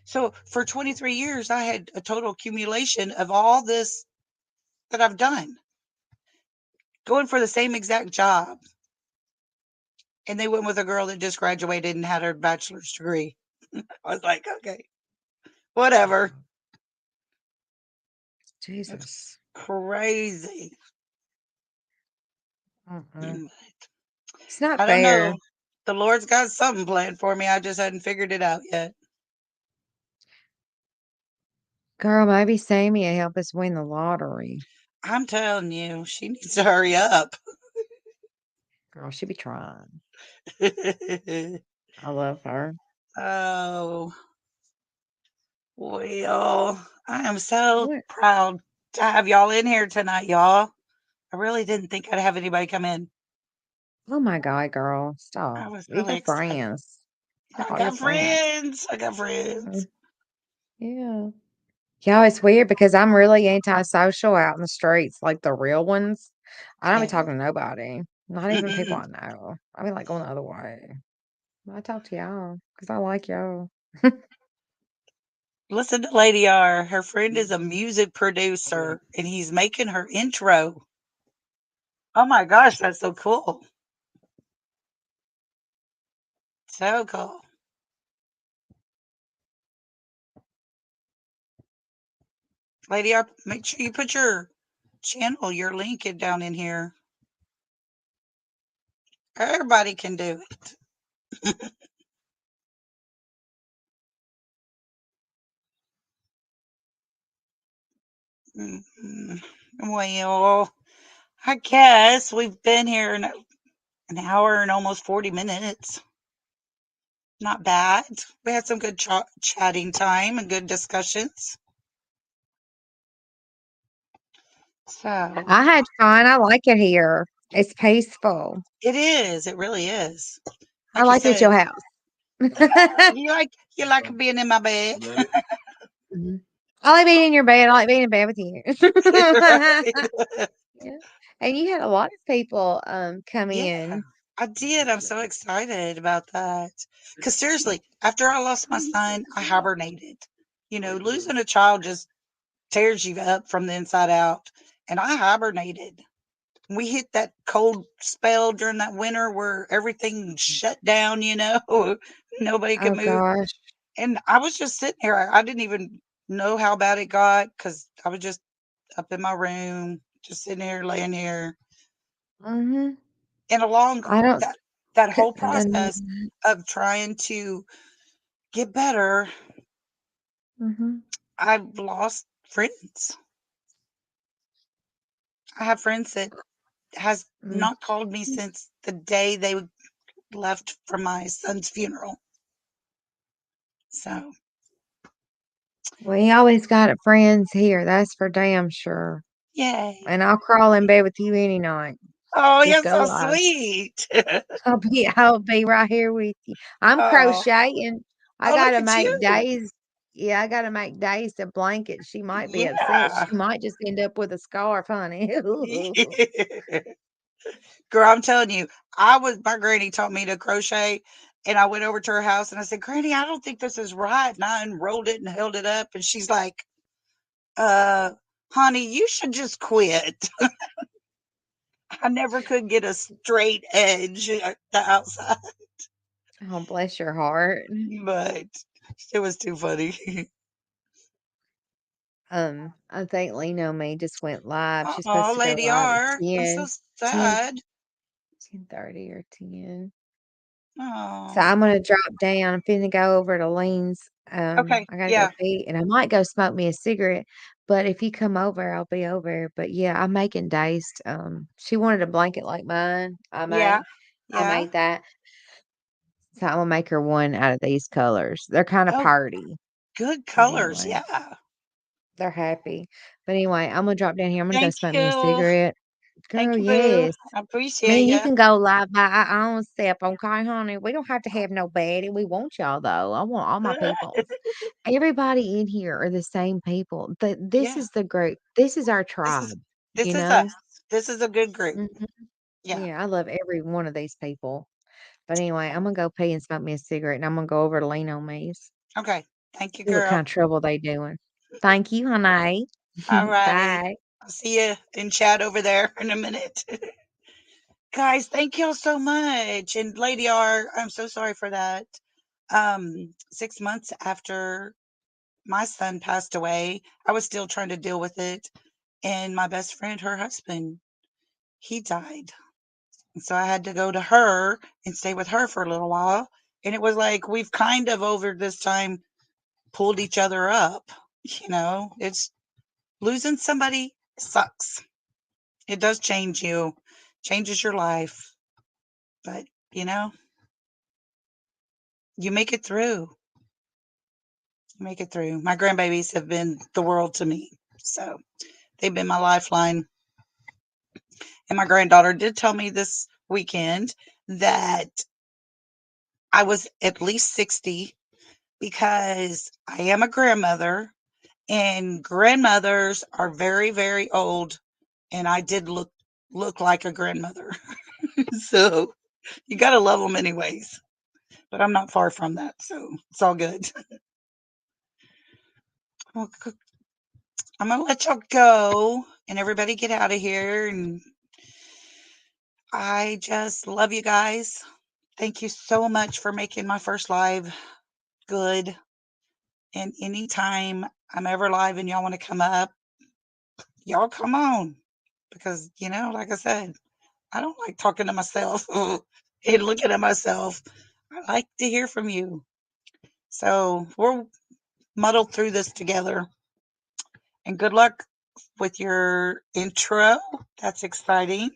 Speaker 1: So for 23 years, I had a total accumulation of all this that I've done, going for the same exact job. And they went with a girl that just graduated and had her bachelor's degree. I was like, okay, whatever. That's
Speaker 2: Jesus.
Speaker 1: crazy.
Speaker 2: Mm-mm.
Speaker 1: Mm,
Speaker 2: It's not
Speaker 1: I don't
Speaker 2: fair.
Speaker 1: know. The Lord's got something planned for me. I just hadn't figured it out yet.
Speaker 2: Girl, maybe Sammy will help us win the lottery.
Speaker 1: I'm telling you, she needs to hurry up.
Speaker 2: Girl, she be trying. I love her.
Speaker 1: Oh, well, I am so
Speaker 2: What?
Speaker 1: proud to have y'all in here tonight, y'all. I really didn't think I'd have anybody come in.
Speaker 2: Oh my God, girl.
Speaker 1: I
Speaker 2: Stop.
Speaker 1: was really
Speaker 2: Even
Speaker 1: excited.
Speaker 2: friends. Even
Speaker 1: I
Speaker 2: all your
Speaker 1: got
Speaker 2: friends.
Speaker 1: friends. I got friends.
Speaker 2: Mm, yeah. Yeah, it's weird because I'm really antisocial out in the streets, like the real ones. I don't be
Speaker 1: Yeah.
Speaker 2: talking to nobody, not even people I know. I be like going the other way. I talk to y'all because I like y'all.
Speaker 1: Listen to Lady R. Her friend is a music producer and he's making her intro. Oh my gosh, that's so cool. So cool. Lady R, make sure you put your channel, your link it down in here. Everybody can do it. Mm, Well, I guess we've been here an hour and almost 40 minutes. Not bad. We had some good chatting time and good discussions. So
Speaker 2: I had fun. I like it here. It's peaceful.
Speaker 1: it is. It really is.
Speaker 2: I
Speaker 1: Like you
Speaker 2: like it at
Speaker 1: said,
Speaker 2: your house.
Speaker 1: you like being in my bed.
Speaker 2: Mhm. I like being in your bed. I like being in bed with you.
Speaker 1: Right?
Speaker 2: Yeah. And you had a lot of people come
Speaker 1: Yeah,
Speaker 2: in.
Speaker 1: I did. I'm so excited about that. Because seriously, after I lost my son, I hibernated. Losing a child just tears you up from the inside out. And I hibernated. We hit that cold spell during that winter where everything shut down. Nobody could
Speaker 2: Oh
Speaker 1: move.
Speaker 2: gosh.
Speaker 1: And I was just sitting here. I didn't even know how bad it got because I was just up in my room, just sitting here, laying here.
Speaker 2: Mhm.
Speaker 1: And along
Speaker 2: I don't
Speaker 1: that whole
Speaker 2: and
Speaker 1: process of trying to get better,
Speaker 2: mhm.
Speaker 1: I've lost friends. I have friends that has
Speaker 2: Mm.
Speaker 1: not called me since the day they left for my son's funeral. So,
Speaker 2: We always got friends here, that's for damn sure.
Speaker 1: yay.
Speaker 2: And I'll crawl in bed with you any night.
Speaker 1: Oh,
Speaker 2: Just
Speaker 1: you're
Speaker 2: go
Speaker 1: so
Speaker 2: live.
Speaker 1: sweet.
Speaker 2: I'll be right here with you. I'm
Speaker 1: Oh,
Speaker 2: crocheting. I
Speaker 1: oh, look
Speaker 2: gotta
Speaker 1: at
Speaker 2: make
Speaker 1: you.
Speaker 2: days. Yeah, I gotta make days to blanket. She might be upset.
Speaker 1: Yeah.
Speaker 2: She might just end up with a scarf, honey.
Speaker 1: Girl, I'm telling you, my granny taught me to crochet, and I went over to her house and I said, Granny, I don't think this is right. And I unrolled it and held it up, and she's like, uh, honey, you should just quit. I never could get a straight edge at the outside,
Speaker 2: Oh, bless your heart.
Speaker 1: but it was too funny.
Speaker 2: I think Leno May just went live. She's supposed
Speaker 1: Oh,
Speaker 2: to go
Speaker 1: Lady
Speaker 2: live at
Speaker 1: R, I'm so
Speaker 2: 10,
Speaker 1: sad.
Speaker 2: 10:30 or 10. So
Speaker 1: Oh,
Speaker 2: I'm gonna drop down. I'm finna go over to Lean's.
Speaker 1: okay.
Speaker 2: I gotta go
Speaker 1: Yeah.
Speaker 2: pee, and I might go smoke me a cigarette. But if you come over, I'll be over. But yeah, I'm making diced. She wanted a blanket like mine.
Speaker 1: Yeah.
Speaker 2: I
Speaker 1: Yeah.
Speaker 2: made that. So I'm gonna make her one out of these colors. They're kind of
Speaker 1: Oh,
Speaker 2: party,
Speaker 1: good
Speaker 2: but
Speaker 1: colors.
Speaker 2: anyway,
Speaker 1: Yeah.
Speaker 2: they're happy. But anyway, I'm gonna drop down here. I'm gonna go
Speaker 1: Thank
Speaker 2: smoke me a
Speaker 1: you.
Speaker 2: cigarette.
Speaker 1: Thank
Speaker 2: Girl,
Speaker 1: you, boo.
Speaker 2: yes.
Speaker 1: I
Speaker 2: Me
Speaker 1: appreciate
Speaker 2: and you
Speaker 1: you.
Speaker 2: can go live by our own step, okay, honey? We don't have to have nobody. We want y'all though. I want all my people. Everybody in here are the same people. This
Speaker 1: Yeah.
Speaker 2: is the group. This is our
Speaker 1: This is
Speaker 2: tribe,
Speaker 1: this
Speaker 2: you
Speaker 1: is us.
Speaker 2: know?
Speaker 1: This is a good group.
Speaker 2: Mhm.
Speaker 1: Yeah.
Speaker 2: Yeah, I love every one of these people. But anyway, I'm gonna go pee and smoke me a cigarette, and I'm gonna go over to Lean on Me's.
Speaker 1: Okay. Thank you,
Speaker 2: See what
Speaker 1: girl.
Speaker 2: kind of trouble they doing. Thank you, honey.
Speaker 1: All righty.
Speaker 2: Bye.
Speaker 1: I'll see you in chat over there in a minute. Guys, thank y'all so much. And Lady R, I'm so sorry for that. 6 months after my son passed away, I was still trying to deal with it. And my best friend, her husband, he died. And so I had to go to her and stay with her for a little while. And it was like we've kind of over this time pulled each other up. It's losing somebody sucks. It does change you, changes your life. But, you make it through. You make it through. My grandbabies have been the world to me. So they've been my lifeline. And my granddaughter did tell me this weekend that I was at least 60 because I am a grandmother and grandmothers are very, very old. And I did look like a grandmother. So you got to love them anyways. But I'm not far from that. So it's all good. Well, I'm going to let y'all go and everybody get out of here. And I just love you guys. Thank you so much for making my first live good. And anytime I'm ever live and y'all want to come up, y'all come on. Because, like I said, I don't like talking to myself and looking at myself. I like to hear from you. So we're muddled through this together. And good luck with your intro. That's exciting.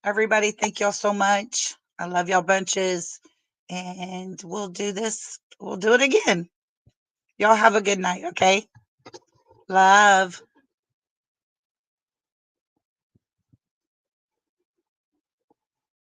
Speaker 1: Everybody, thank y'all so much. I love y'all bunches. And we'll do this. We'll do it again. Y'all have a good night, okay? Love.